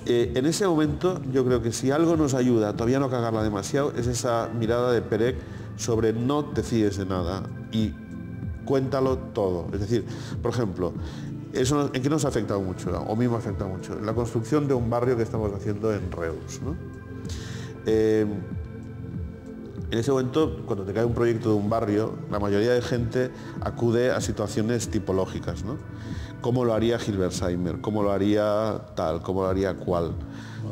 Speaker 2: En ese momento yo creo que si algo nos ayuda a todavía no cagarla demasiado es esa mirada de Perec sobre no te fíes de nada y cuéntalo todo. Es decir, por ejemplo, eso ¿en qué nos ha afectado mucho? O a mí me ha afectado mucho. En la construcción de un barrio que estamos haciendo en Reus, ¿no? En ese momento, cuando te cae un proyecto de un barrio, la mayoría de gente acude a situaciones tipológicas, ¿no? ¿Cómo lo haría Hilbersheimer? ¿Cómo lo haría tal? ¿Cómo lo haría cual?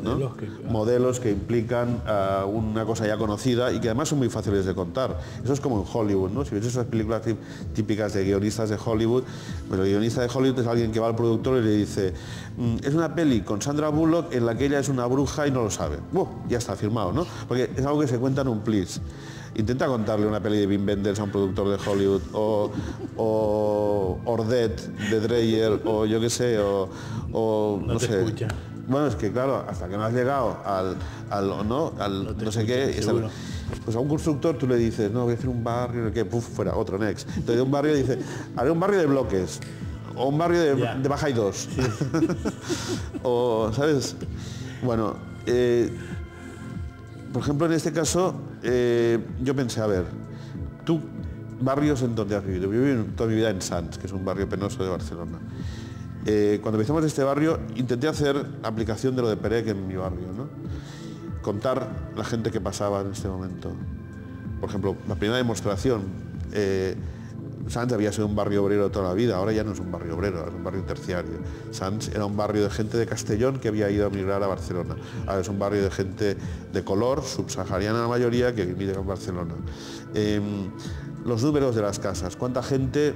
Speaker 2: ¿no? Modelos que implican una cosa ya conocida y que además son muy fáciles de contar. Eso es como en Hollywood, ¿no? Si ves esas películas típicas de guionistas de Hollywood, pues el guionista de Hollywood es alguien que va al productor y le dice, es una peli con Sandra Bullock en la que ella es una bruja y no lo sabe. Ya está firmado, ¿no? Porque es algo que se cuenta en un plis. Intenta contarle una peli de Wim Wenders a un productor de Hollywood, o Ordet de Dreyer, o yo qué sé, o no sé.
Speaker 1: Escucha.
Speaker 2: Bueno, es que claro, hasta que no has llegado al no sé qué, pues a un constructor tú le dices, no, voy a hacer un barrio, que fuera, otro next. Entonces de un barrio dice, haré un barrio de bloques, o un barrio de baja y dos. Sí. O, ¿sabes? Bueno, por ejemplo, en este caso, yo pensé, a ver, tú, barrios en donde has vivido. Yo viví toda mi vida en Sants, que es un barrio penoso de Barcelona. Cuando empezamos este barrio, intenté hacer aplicación de lo de Perec en mi barrio, ¿no? Contar la gente que pasaba en este momento. por ejemplo, la primera demostración, Sants había sido un barrio obrero toda la vida, ahora ya no es un barrio obrero, es un barrio terciario. Sants era un barrio de gente de Castellón que había ido a migrar a Barcelona. Ahora es un barrio de gente de color, subsahariana la mayoría, que vive en Barcelona. Los números de las casas, cuánta gente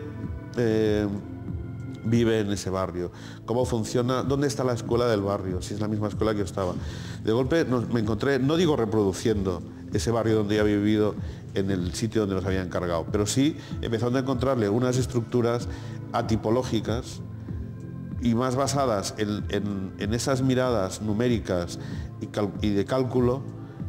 Speaker 2: vive en ese barrio, cómo funciona, dónde está la escuela del barrio, si es la misma escuela que yo estaba. De golpe me encontré, no digo reproduciendo ese barrio donde ya había vivido en el sitio donde nos habían cargado, pero sí empezando a encontrarle unas estructuras atipológicas y más basadas en esas miradas numéricas y de cálculo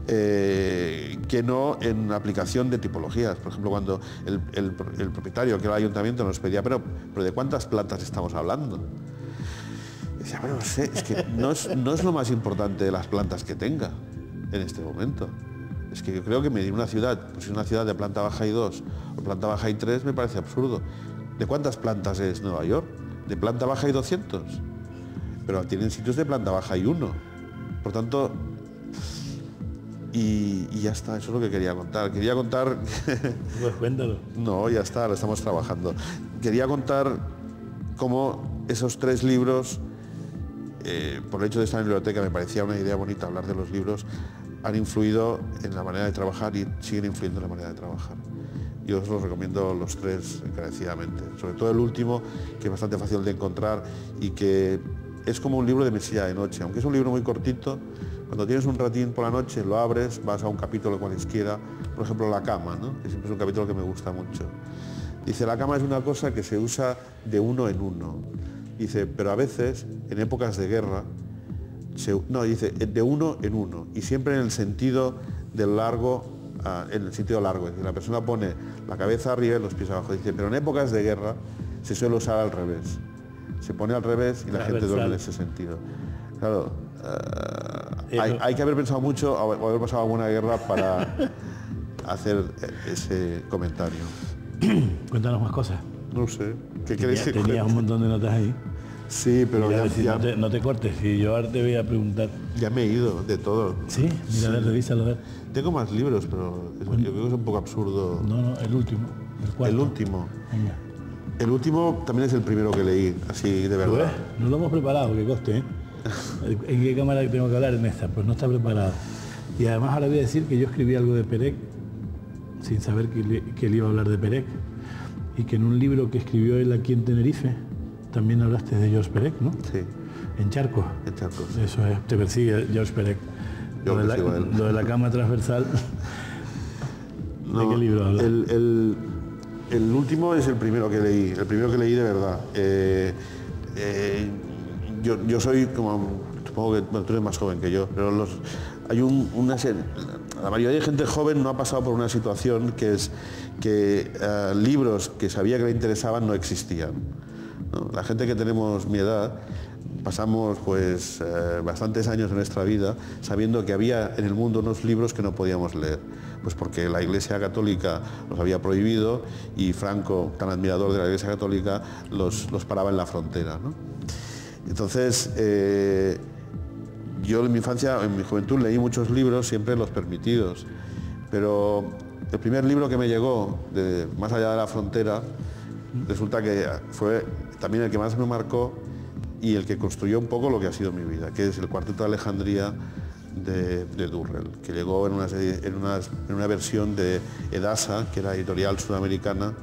Speaker 2: que no en aplicación de tipologías. Por ejemplo, cuando el propietario, que era el ayuntamiento, nos pedía, pero ¿de cuántas plantas estamos hablando? Decía, bueno, no sé, es que no es lo más importante de las plantas que tenga en este momento. Es que yo creo que medir una ciudad, pues si es una ciudad de planta baja y 2 o planta baja y 3, me parece absurdo. ¿De cuántas plantas es Nueva York? ¿De planta baja y 200? Pero tienen sitios de planta baja y 1. Por tanto, y ya está, eso es lo que quería contar. Quería contar...
Speaker 1: Pues cuéntalo.
Speaker 2: No, ya está, lo estamos trabajando. Quería contar cómo esos 3 libros, por el hecho de estar en la biblioteca, me parecía una idea bonita hablar de los libros, han influido en la manera de trabajar y siguen influyendo en la manera de trabajar. Yo os los recomiendo los 3 encarecidamente. Sobre todo el último, que es bastante fácil de encontrar y que es como un libro de mesilla de noche. Aunque es un libro muy cortito, cuando tienes un ratín por la noche, lo abres, vas a un capítulo cualesquiera, por ejemplo La cama, ¿no? Que siempre es un capítulo que me gusta mucho. Dice, la cama es una cosa que se usa de uno en uno. Dice, pero a veces, en épocas de guerra, dice, de uno en uno, y siempre en el sentido del largo, en el sentido largo. Es decir, la persona pone la cabeza arriba y los pies abajo. Dice, pero en épocas de guerra se suele usar al revés. Se pone al revés y la gente duerme en ese sentido. Claro, hay que haber pensado mucho o haber pasado alguna guerra para hacer ese comentario.
Speaker 1: Cuéntanos más cosas.
Speaker 2: No sé. ¿Qué queréis que cuente?
Speaker 1: Tenías un montón de notas ahí.
Speaker 2: Sí, pero
Speaker 1: ya no te cortes, y yo ahora te voy a preguntar.
Speaker 2: Ya me he ido de todo.
Speaker 1: Sí, mira, sí. Revísalo.
Speaker 2: Tengo más libros, pero yo creo que es un poco absurdo.
Speaker 1: No, el último.
Speaker 2: El último.
Speaker 1: Venga.
Speaker 2: El último también es el primero que leí, así de verdad.
Speaker 1: No lo hemos preparado, que coste, ¿eh? ¿En qué cámara tengo que hablar? En esta, pues no está preparado. Y además ahora voy a decir que yo escribí algo de Perec, sin saber que él iba a hablar de Perec, y que en un libro que escribió él aquí en Tenerife, también hablaste de George Perec, ¿no?
Speaker 2: Sí.
Speaker 1: En Charcos.
Speaker 2: En Charcos.
Speaker 1: Eso es, te persigue George Perec. Lo de la cama transversal.
Speaker 2: No,
Speaker 1: ¿de qué libro habla?
Speaker 2: El último es el primero que leí, de verdad. Yo soy como, supongo que tú eres más joven que yo, pero la mayoría de gente joven no ha pasado por una situación que es que libros que sabía que le interesaban no existían, ¿no? La gente que tenemos mi edad pasamos pues bastantes años de nuestra vida sabiendo que había en el mundo unos libros que no podíamos leer, pues porque la Iglesia Católica los había prohibido y Franco, tan admirador de la Iglesia Católica, los paraba en la frontera, ¿no? Entonces, yo en mi infancia, en mi juventud, leí muchos libros, siempre los permitidos, pero el primer libro que me llegó, de más allá de la frontera, resulta que fue también el que más me marcó y el que construyó un poco lo que ha sido mi vida, que es el Cuarteto de Alejandría de Durrell, que llegó en una versión de Edasa, que era editorial sudamericana,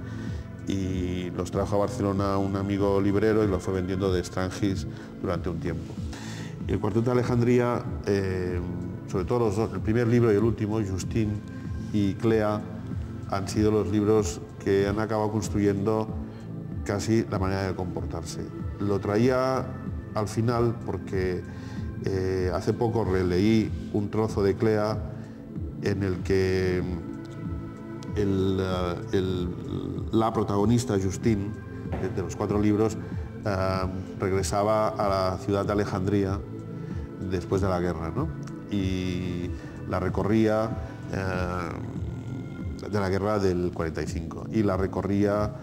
Speaker 2: y los trajo a Barcelona un amigo librero y los fue vendiendo de Strangis durante un tiempo. Y el Cuarteto de Alejandría, sobre todo los dos, el primer libro y el último, Justine y Clea, han sido los libros que han acabado construyendo casi la manera de comportarse. Lo traía al final porque hace poco releí un trozo de Clea en el que la protagonista, Justine, de los 4 libros, regresaba a la ciudad de Alejandría después de la guerra, ¿no? Y la recorría de la guerra del 45, y la recorría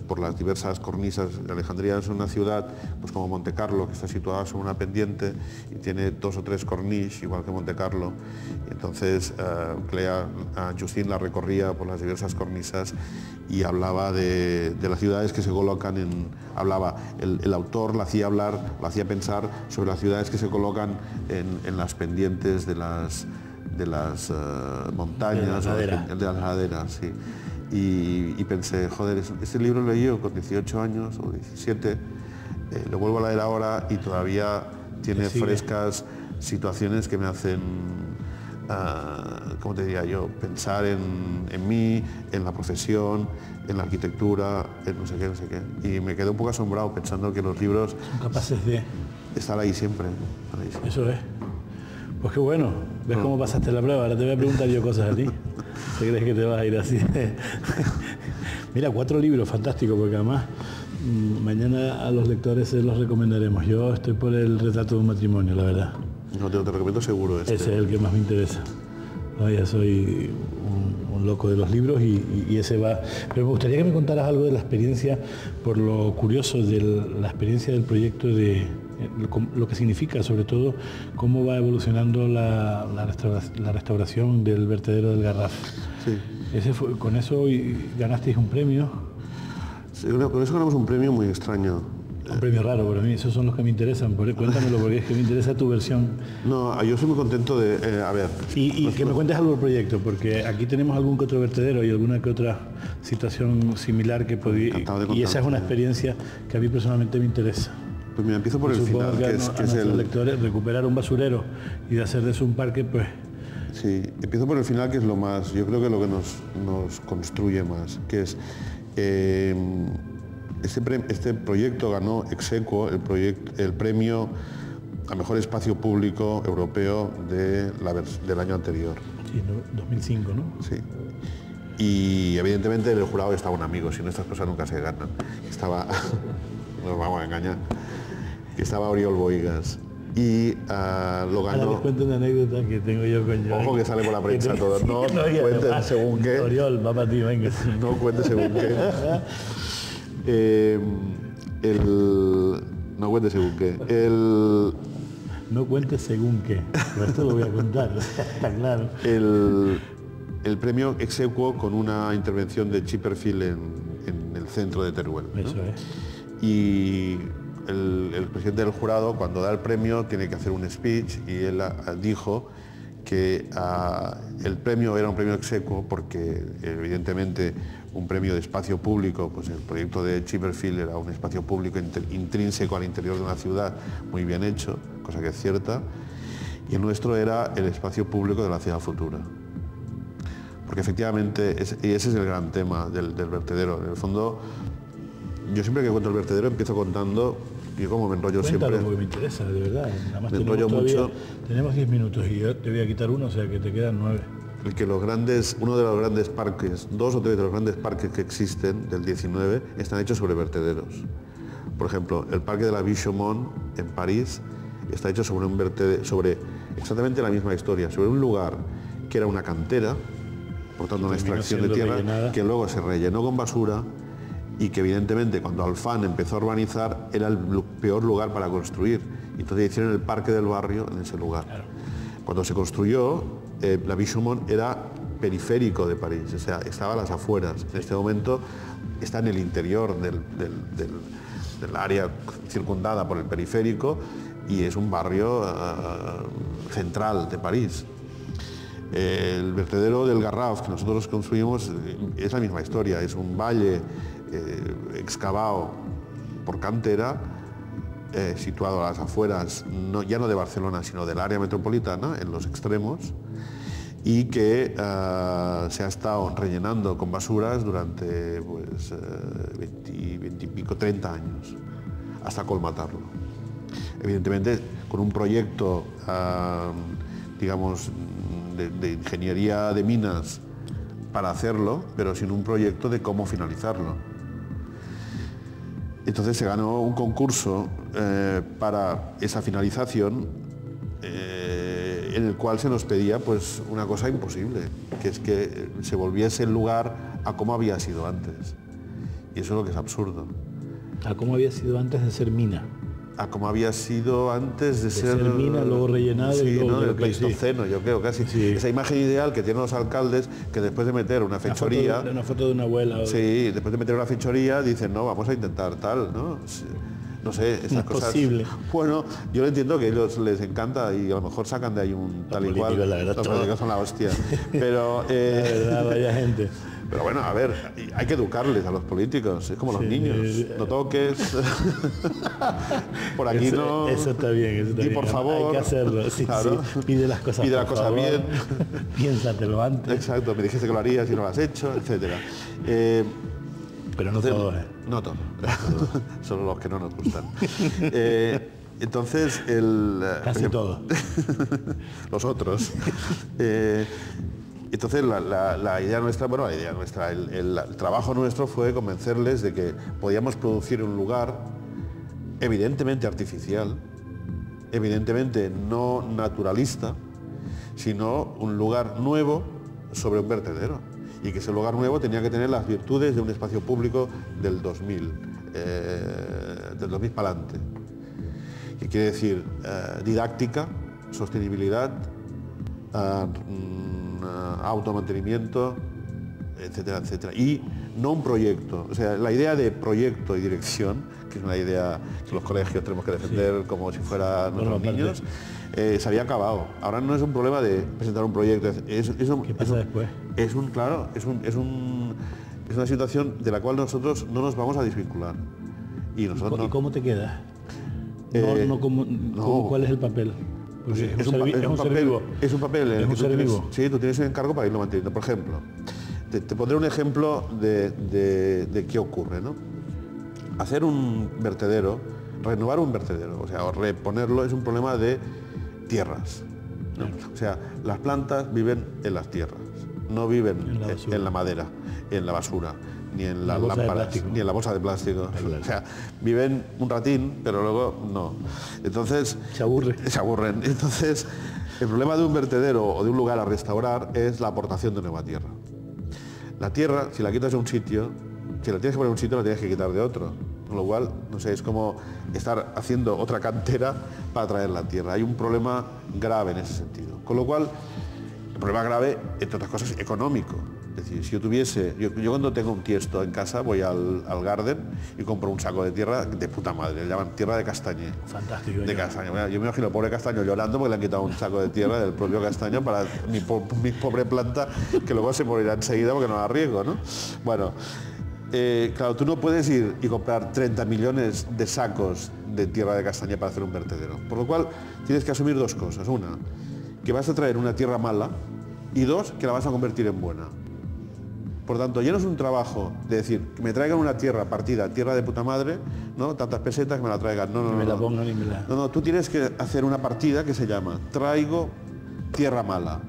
Speaker 2: por las diversas cornisas. Alejandría es una ciudad, pues como Montecarlo, que está situada sobre una pendiente y tiene 2 o 3 corniches, igual que Montecarlo. Y entonces Justin la recorría por las diversas cornisas y hablaba de las ciudades que se colocan el autor la hacía hablar, la hacía pensar sobre las ciudades que se colocan en las pendientes de las montañas, de las laderas, sí. Y pensé, joder, este libro lo leí yo con 18 años o 17, lo vuelvo a leer ahora y todavía tiene frescas situaciones que me hacen, ¿cómo te diría yo?, pensar en mí, en la profesión, en la arquitectura, en no sé qué, no sé qué. Y me quedé un poco asombrado pensando que los libros
Speaker 1: son capaces de
Speaker 2: estar ahí siempre.
Speaker 1: Eso es. Pues qué bueno, ves cómo pasaste la prueba. Ahora te voy a preguntar yo cosas a ti. ¿Te crees que te vas a ir así? Mira, 4 libros, fantástico, porque además mañana a los lectores se los recomendaremos. Yo estoy por el retrato de un matrimonio, la verdad.
Speaker 2: No, te recomiendo seguro este.
Speaker 1: Ese es el que más me interesa. No, ya soy un loco de los libros y ese va. Pero me gustaría que me contaras algo de la experiencia, por lo curioso de la experiencia del proyecto, de lo que significa, sobre todo, cómo va evolucionando la restauración del vertedero del Garraf. Sí. Con eso ganasteis un premio.
Speaker 2: Sí, con eso ganamos un premio muy extraño.
Speaker 1: Un premio raro para mí, esos son los que me interesan. Cuéntamelo, porque es que me interesa tu versión.
Speaker 2: No, yo soy muy contento de... a ver...
Speaker 1: Y que me cuentes algo del proyecto, porque aquí tenemos algún que otro vertedero y alguna que otra situación similar que podía... Y esa es una experiencia que a mí personalmente me interesa.
Speaker 2: Pues mira, empiezo por el final, que es el...
Speaker 1: lectores, recuperar un basurero y de hacer de eso un parque, pues...
Speaker 2: Sí, empiezo por el final, que es lo más... Yo creo que lo que nos construye más, que es... Este proyecto ganó ex aequo el premio a mejor espacio público europeo del año anterior.
Speaker 1: Sí, 2005, ¿no?
Speaker 2: Sí. Y evidentemente el jurado estaba un amigo, si no estas cosas nunca se ganan. Estaba, nos vamos a engañar, estaba Oriol Bohigas. Y lo ganó...
Speaker 1: Ahora les cuento una anécdota que tengo yo con Joan.
Speaker 2: Ojo que sale por la prensa todo. No cuentes según qué.
Speaker 1: Oriol, va para ti, venga.
Speaker 2: No cuentes según qué. No cuentes según qué.
Speaker 1: No cuentes según qué. Pero esto lo voy a contar, está claro.
Speaker 2: El premio ex aequo con una intervención de Chipperfield en el centro de Teruel, ¿no?
Speaker 1: Eso es.
Speaker 2: Y el presidente del jurado, cuando da el premio, tiene que hacer un speech y él dijo que el premio era un premio ex aequo porque evidentemente un premio de espacio público, pues el proyecto de Chipperfield era un espacio público intrínseco al interior de una ciudad muy bien hecho, cosa que es cierta, y el nuestro era el espacio público de la ciudad futura. Porque efectivamente, y ese es el gran tema del vertedero. En el fondo, yo siempre que cuento el vertedero empiezo contando, y como me enrollo siempre...
Speaker 1: Porque me interesa, de verdad. Nada más
Speaker 2: me enrollo mucho.
Speaker 1: Tenemos 10 minutos y yo te voy a quitar uno, o sea que te quedan 9.
Speaker 2: El que uno de los grandes parques, 2 o 3 de los grandes parques que existen del 19 están hechos sobre vertederos. Por ejemplo, el parque de la Ville Chaumont en París está hecho sobre un vertedero, sobre exactamente la misma historia, sobre un lugar que era una cantera, por tanto una extracción de tierra, rellenada, que luego se rellenó con basura y que evidentemente cuando Alfán empezó a urbanizar era el peor lugar para construir. Y entonces hicieron el parque del barrio en ese lugar. Claro. Cuando se construyó, la Ville Chaumont era periférico de París, o sea, estaba a las afueras. En este momento está en el interior del área circundada por el periférico y es un barrio central de París. El vertedero del Garraf que nosotros construimos es la misma historia, es un valle excavado por cantera, situado a las afueras, ya no de Barcelona, sino del área metropolitana, en los extremos, y que se ha estado rellenando con basuras durante 20 y pico, 30 años, hasta colmatarlo. Evidentemente, con un proyecto, digamos, de ingeniería de minas para hacerlo, pero sin un proyecto de cómo finalizarlo. Entonces se ganó un concurso para esa finalización en el cual se nos pedía pues una cosa imposible, que es que se volviese el lugar a como había sido antes. Y eso es lo que es absurdo.
Speaker 1: ¿A cómo había sido antes de ser mina?
Speaker 2: A como había sido antes de ser
Speaker 1: mina, luego rellenado,
Speaker 2: sí,
Speaker 1: y luego,
Speaker 2: ¿no? El Pleistoceno, sí. Yo creo casi. Sí. Esa imagen ideal que tienen los alcaldes, que después de meter una fechoría...
Speaker 1: Una foto de una abuela.
Speaker 2: Sí, después de meter una fechoría dicen, no, vamos a intentar tal, ¿no? No sé, esas cosas...
Speaker 1: Posible.
Speaker 2: Bueno, yo entiendo que a ellos les encanta y a lo mejor sacan de ahí un tal y cual. Los políticos son la hostia. Pero...
Speaker 1: la verdad, vaya gente.
Speaker 2: Pero bueno, a ver, hay que educarles a los políticos, es como los niños, no toques, por aquí no...
Speaker 1: Eso está bien, eso está
Speaker 2: y
Speaker 1: bien.
Speaker 2: por favor...
Speaker 1: Hay que hacerlo, sí, claro. Sí. Pide las cosas,
Speaker 2: pide las cosas bien.
Speaker 1: Piénsatelo antes.
Speaker 2: Exacto, me dijiste que lo harías y no lo has hecho, etcétera.
Speaker 1: Pero no todos,
Speaker 2: No todos, solo los que no nos gustan. Entonces,
Speaker 1: casi todos.
Speaker 2: Los otros. Entonces la idea nuestra, bueno, la idea nuestra, el trabajo nuestro fue convencerles de que podíamos producir un lugar evidentemente artificial, evidentemente no naturalista, sino un lugar nuevo sobre un vertedero. Y que ese lugar nuevo tenía que tener las virtudes de un espacio público del 2000 para adelante. Que quiere decir didáctica, sostenibilidad, automantenimiento, etcétera, etcétera. Y no un proyecto. O sea, la idea de proyecto y dirección, que es una idea que los colegios tenemos que defender como si fueran nuestros niños, se había acabado. Ahora no es un problema de presentar un proyecto.
Speaker 1: ¿Qué pasa después?
Speaker 2: Es una situación de la cual nosotros no nos vamos a desvincular.
Speaker 1: ¿Y cómo te quedas? ¿Cuál es el papel?
Speaker 2: Es un papel en el que tú tienes un encargo para irlo manteniendo. Por ejemplo, te pondré un ejemplo de qué ocurre, ¿no? Hacer un vertedero, renovar un vertedero, o sea, o reponerlo, es un problema de tierras, ¿no? O sea, las plantas viven en las tierras, no viven en la madera, en la basura, ni en las lámparas, ni en la bolsa de plástico. O sea, viven un ratín, pero luego no. Entonces... Se aburren. Entonces, el problema de un vertedero o de un lugar a restaurar es la aportación de nueva tierra. La tierra, si la quitas de un sitio, si la tienes que poner en un sitio, la tienes que quitar de otro. Con lo cual, no sé, es como estar haciendo otra cantera para traer la tierra. Hay un problema grave en ese sentido. Con lo cual, el problema grave, entre otras cosas, es económico. Es decir, si yo tuviese... Yo cuando tengo un tiesto en casa voy al garden y compro un saco de tierra de puta madre, le llaman tierra de castañe.
Speaker 1: Fantástico.
Speaker 2: De castaño. Yo me imagino al pobre castaño llorando porque le han quitado un saco de tierra del propio castaño para mi pobre planta, que luego se morirá enseguida porque no la riego, ¿no? Bueno, claro, tú no puedes ir y comprar 30 millones de sacos de tierra de castaña para hacer un vertedero. Por lo cual tienes que asumir dos cosas. Una, que vas a traer una tierra mala, y dos, que la vas a convertir en buena. Por tanto, ya no es un trabajo de decir, que me traigan una tierra partida, tierra de puta madre, ¿no? Tantas pesetas que me la traigan. No, tú tienes que hacer una partida que se llama traigo tierra mala.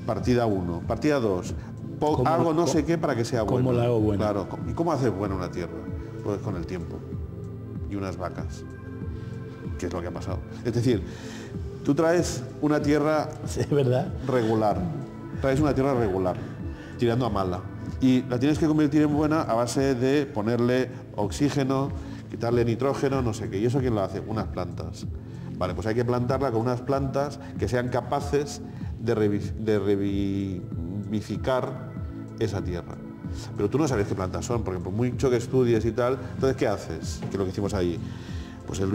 Speaker 2: Partida 1, partida 2. Hago no sé qué para que sea buena.
Speaker 1: ¿Cómo la hago buena?
Speaker 2: Claro. ¿Y cómo hacer buena una tierra? Pues con el tiempo. Y unas vacas. Que es lo que ha pasado. Es decir, tú traes una tierra regular. Traes una tierra regular, tirando a mala. Y la tienes que convertir en buena a base de ponerle oxígeno, quitarle nitrógeno, no sé qué. ¿Y eso quién lo hace? Unas plantas. Vale, pues hay que plantarla con unas plantas que sean capaces de revivificar esa tierra. Pero tú no sabes qué plantas son, porque por mucho que estudies y tal, entonces ¿qué haces? Que es lo que hicimos ahí. Pues el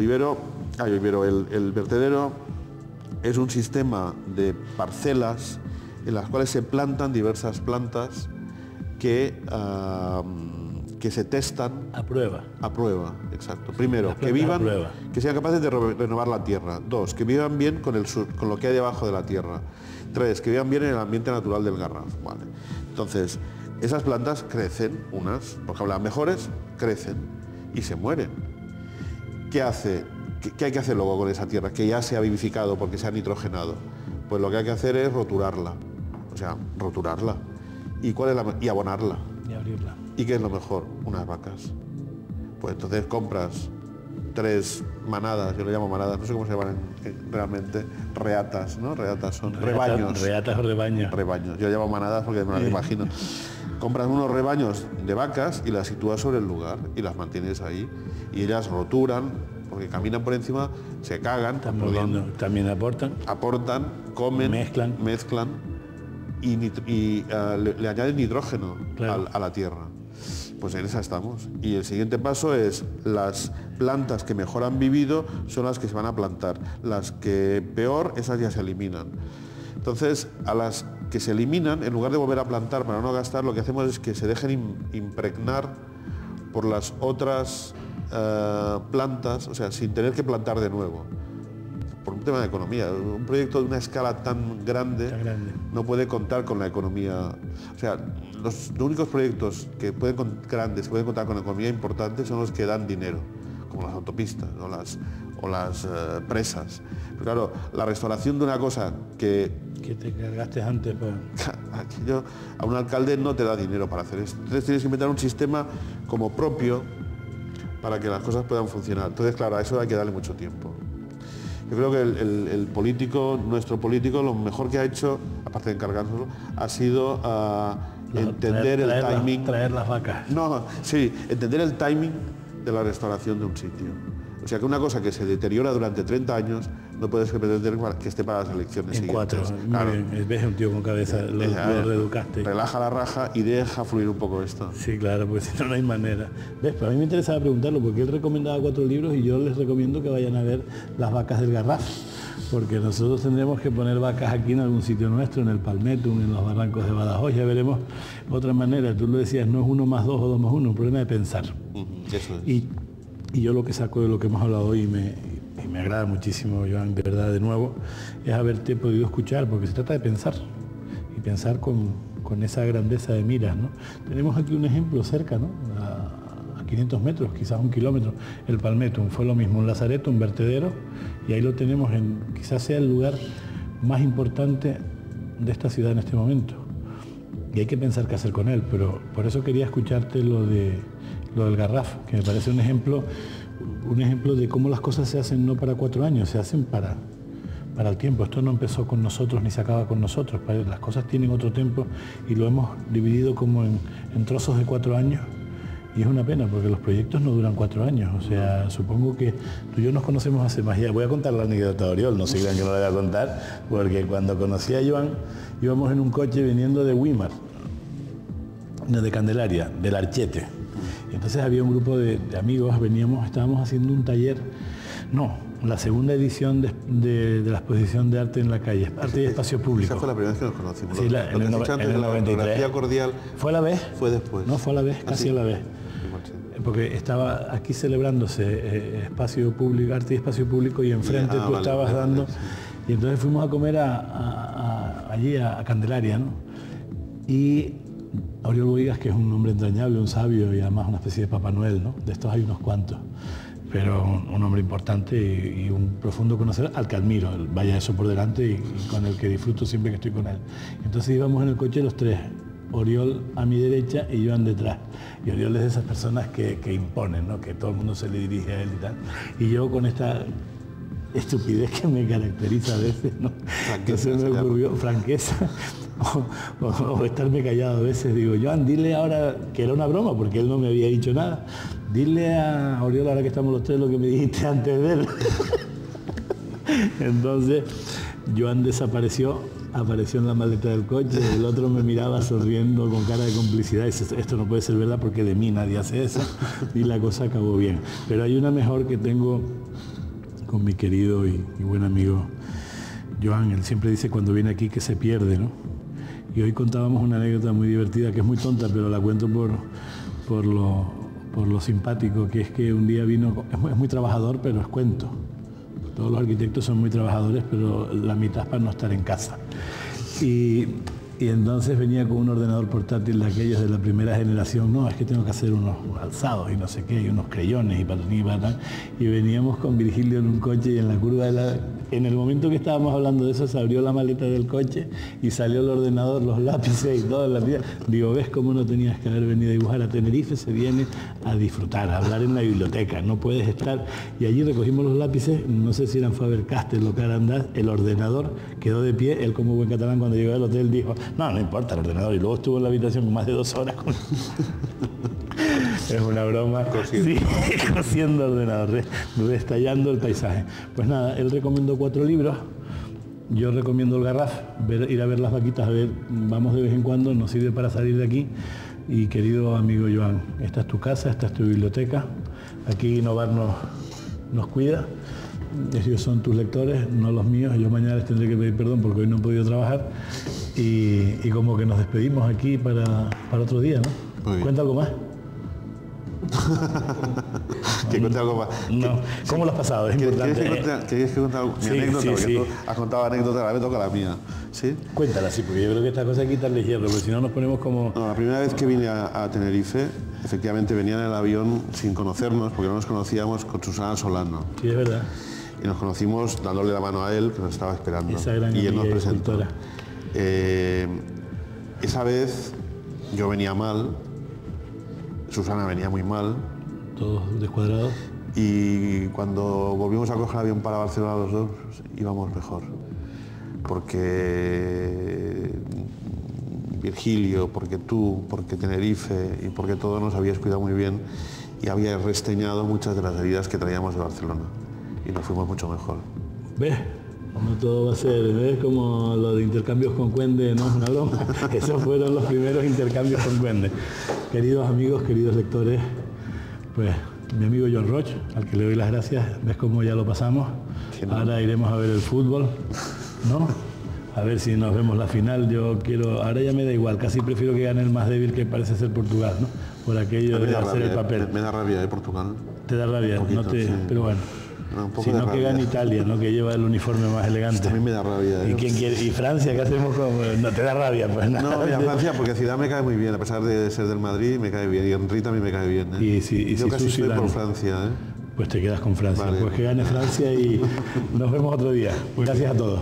Speaker 2: vertedero es un sistema de parcelas en las cuales se plantan diversas plantas que se testan
Speaker 1: a prueba,
Speaker 2: exacto. Primero, que vivan, que sean capaces de renovar la tierra. Dos, que vivan bien con lo que hay debajo de la tierra. Tres, que vivan bien en el ambiente natural del Garraf. Vale. Entonces, esas plantas crecen, unas, por ejemplo, las mejores crecen y se mueren. ¿Qué hace? ¿Qué hay que hacer luego con esa tierra que ya se ha vivificado porque se ha nitrogenado? Pues lo que hay que hacer es roturarla. O sea, roturarla. ¿Y abonarla?
Speaker 1: Y abrirla.
Speaker 2: ¿Y qué es lo mejor? Unas vacas. Pues entonces compras 3 manadas, yo le llamo manadas, no sé cómo se llaman realmente, reatas, ¿no? Reatas son rebaños.
Speaker 1: Reatas o rebaños.
Speaker 2: Rebaños, yo llamo manadas porque me las imagino. Compras unos rebaños de vacas y las sitúas sobre el lugar y las mantienes ahí. Y ellas roturan, porque caminan por encima, se cagan.
Speaker 1: También aportan,
Speaker 2: comen,
Speaker 1: mezclan
Speaker 2: y le añaden nitrógeno, claro, a la tierra. Pues en esa estamos. Y el siguiente paso es las plantas que mejor han vivido son las que se van a plantar. Las que peor, esas ya se eliminan. Entonces, a las que se eliminan, en lugar de volver a plantar para no gastar, lo que hacemos es que se dejen impregnar por las otras plantas, o sea, sin tener que plantar de nuevo. Por un tema de economía. Un proyecto de una escala tan grande no puede contar con la economía. O sea, los únicos proyectos que pueden contar con economía importante son los que dan dinero, como las autopistas o las presas. Pero claro, la restauración de una cosa que
Speaker 1: te cargaste antes.
Speaker 2: A un alcalde no te da dinero para hacer esto. Entonces tienes que inventar un sistema como propio para que las cosas puedan funcionar. Entonces, claro, a eso hay que darle mucho tiempo. Yo creo que el político, nuestro político, lo mejor que ha hecho, aparte de encargándolo, ha sido entender el timing.
Speaker 1: Traer las vacas.
Speaker 2: No, sí, entender el timing de la restauración de un sitio. O sea, que una cosa que se deteriora durante 30 años no puedes pretender que esté para las elecciones siguientes.
Speaker 1: 4, claro. Ves un tío con cabeza, lo reeducaste.
Speaker 2: Relaja la raja y deja fluir un poco esto.
Speaker 1: Sí, claro, porque si no, no hay manera. ¿Ves? Pero a mí me interesaba preguntarlo, porque él recomendaba 4 libros y yo les recomiendo que vayan a ver Las vacas del Garraf, porque nosotros tendremos que poner vacas aquí en algún sitio nuestro, en el Palmetum, en los barrancos de Badajoz, ya veremos otra manera. Tú lo decías, no es 1 más 2 o 2 más 1, un problema de pensar.
Speaker 2: Eso es.
Speaker 1: Y yo lo que saco de lo que hemos hablado hoy, y me agrada muchísimo, Joan, de verdad, de nuevo, es haberte podido escuchar, porque se trata de pensar, y pensar con esa grandeza de miras, ¿no? Tenemos aquí un ejemplo cerca, ¿no? A 500 metros, quizás 1 kilómetro, el Palmetum, fue lo mismo, un lazareto, un vertedero, y ahí lo tenemos, quizás sea el lugar más importante de esta ciudad en este momento. Y hay que pensar qué hacer con él, pero por eso quería escucharte lo del Garraf, que me parece un ejemplo de cómo las cosas se hacen no para 4 años, se hacen para el tiempo. Esto no empezó con nosotros ni se acaba con nosotros. Las cosas tienen otro tiempo y lo hemos dividido como en trozos de 4 años. Y es una pena porque los proyectos no duran 4 años. O sea, supongo que tú y yo nos conocemos hace más. Ya voy a contar la anécdota de Oriol, no se crean que no la voy a contar, porque cuando conocí a Joan íbamos en un coche viniendo de Weimar, de Candelaria, del Archete. Y entonces había un grupo de amigos, estábamos haciendo un taller, la segunda edición de la exposición de arte en la calle, arte y espacio público.
Speaker 2: Esa fue la primera vez que nos conocimos.
Speaker 1: Sí, en el 93.
Speaker 2: Cordial.
Speaker 1: ¿Fue a la vez?
Speaker 2: Fue después.
Speaker 1: No, fue a la vez, casi a la vez. Porque estaba aquí celebrándose espacio público, arte y espacio público, y enfrente tú estabas dando. Sí. Y entonces fuimos a comer allí a Candelaria, ¿no? Y Oriol Bohigas, que es un hombre entrañable, un sabio y además una especie de Papá Noel, ¿no? De estos hay unos cuantos, pero un hombre importante y un profundo conocedor al que admiro, vaya eso por delante y con el que disfruto siempre que estoy con él. Entonces íbamos en el coche los 3, Oriol a mi derecha y Joan detrás. Y Oriol es de esas personas que imponen, ¿no? Que todo el mundo se le dirige a él y tal. Y yo con esta estupidez que me caracteriza a veces, ¿no? Entonces me ocurrió franqueza. O estarme callado a veces, digo, Joan, dile ahora, que era una broma porque él no me había dicho nada, dile a Oriol, ahora que estamos los 3, lo que me dijiste antes de él. Entonces Joan desapareció, apareció en la maleta del coche, el otro me miraba sonriendo con cara de complicidad y dice, esto no puede ser verdad porque de mí nadie hace eso, y la cosa acabó bien. Pero hay una mejor que tengo con mi querido y buen amigo Joan. Él siempre dice cuando viene aquí que se pierde, ¿no? Y hoy contábamos una anécdota muy divertida, que es muy tonta, pero la cuento por lo simpático, que es que un día vino, es muy trabajador, pero es cuento. Todos los arquitectos son muy trabajadores, pero la mitad es para no estar en casa. Y entonces venía con un ordenador portátil de aquellos de la primera generación. No, es que tengo que hacer unos alzados y no sé qué, y unos creyones y patronín y patán. Y veníamos con Virgilio en un coche y en la curva de la En el momento que estábamos hablando de eso, se abrió la maleta del coche y salió el ordenador, los lápices y toda la vida. Digo, ¿ves cómo no tenías que haber venido a dibujar? A Tenerife se viene a disfrutar, a hablar en la biblioteca, no puedes estar. Y allí recogimos los lápices, no sé si eran Faber-Castell o Carandás, el ordenador quedó de pie. Él, como buen catalán, cuando llegó al hotel dijo, no importa el ordenador. Y luego estuvo en la habitación más de 2 horas con... Es una broma.
Speaker 2: Cosiendo.
Speaker 1: Sí, cosiendo ordenador, restallando el paisaje. Pues nada, él recomendó 4 libros. Yo recomiendo el Garraf, ir a ver las vaquitas, vamos de vez en cuando, nos sirve para salir de aquí. Y querido amigo Joan, esta es tu casa, esta es tu biblioteca. Aquí Novar nos cuida. Ellos son tus lectores, no los míos. Yo mañana les tendré que pedir perdón porque hoy no he podido trabajar. Y como que nos despedimos aquí para otro día, ¿no? ¿Cuenta algo más?
Speaker 2: Que cuente algo más.
Speaker 1: No. ¿Cómo lo has pasado? Es importante.
Speaker 2: ¿Quieres que cuente mi anécdota?
Speaker 1: Sí,
Speaker 2: Porque
Speaker 1: sí.
Speaker 2: tú has contado anécdotas, ahora me toca la mía. ¿Sí?
Speaker 1: Cuéntala, sí, porque yo creo que esta cosa hay que quitarle hierro, porque si no nos ponemos como...
Speaker 2: No, la primera vez que vine a Tenerife, efectivamente venía en el avión sin conocernos, porque no nos conocíamos, con Susana Solano.
Speaker 1: Sí, es verdad.
Speaker 2: Y nos conocimos dándole la mano a él, que nos estaba esperando.
Speaker 1: Esa gran
Speaker 2: y él nos
Speaker 1: amiga y
Speaker 2: presentó.
Speaker 1: escultora.
Speaker 2: Esa vez yo venía mal, Susana venía muy mal.
Speaker 1: Todos descuadrados.
Speaker 2: Y cuando volvimos a coger el avión para Barcelona los dos, pues, íbamos mejor. Porque Virgilio, porque tú, porque Tenerife y porque todo nos habías cuidado muy bien y habías resteñado muchas de las heridas que traíamos de Barcelona. Y nos fuimos mucho mejor.
Speaker 1: ¿Ves? No todo va a ser, ¿ves? Como lo de intercambios con Cuende, no es una broma. Esos fueron los primeros intercambios con Cuende. Queridos amigos, queridos lectores, pues mi amigo Joan Roig, al que le doy las gracias, ves cómo ya lo pasamos. Ahora iremos a ver el fútbol, ¿no? A ver si nos vemos la final. Yo quiero, ahora ya me da igual, casi prefiero que gane el más débil, que parece ser Portugal, ¿no? Por aquello de hacer el papel.
Speaker 2: Me da rabia, Portugal.
Speaker 1: Te da rabia,
Speaker 2: poquito,
Speaker 1: no te,
Speaker 2: sí.
Speaker 1: pero bueno.
Speaker 2: No,
Speaker 1: sino que gane Italia, ¿no? Que lleva el uniforme más elegante.
Speaker 2: También me da rabia.
Speaker 1: ¿Y quién quiere? ¿Y Francia? ¿Qué hacemos con...? No te da rabia, pues nada.
Speaker 2: No, y a Francia, porque Zidane me cae muy bien, a pesar de ser del Madrid, me cae bien. Y Henry también me cae bien. ¿eh? Yo casi estoy por Francia. ¿eh?
Speaker 1: Pues te quedas con Francia.
Speaker 2: Vale.
Speaker 1: Pues que gane Francia y nos vemos otro día. Gracias a todos.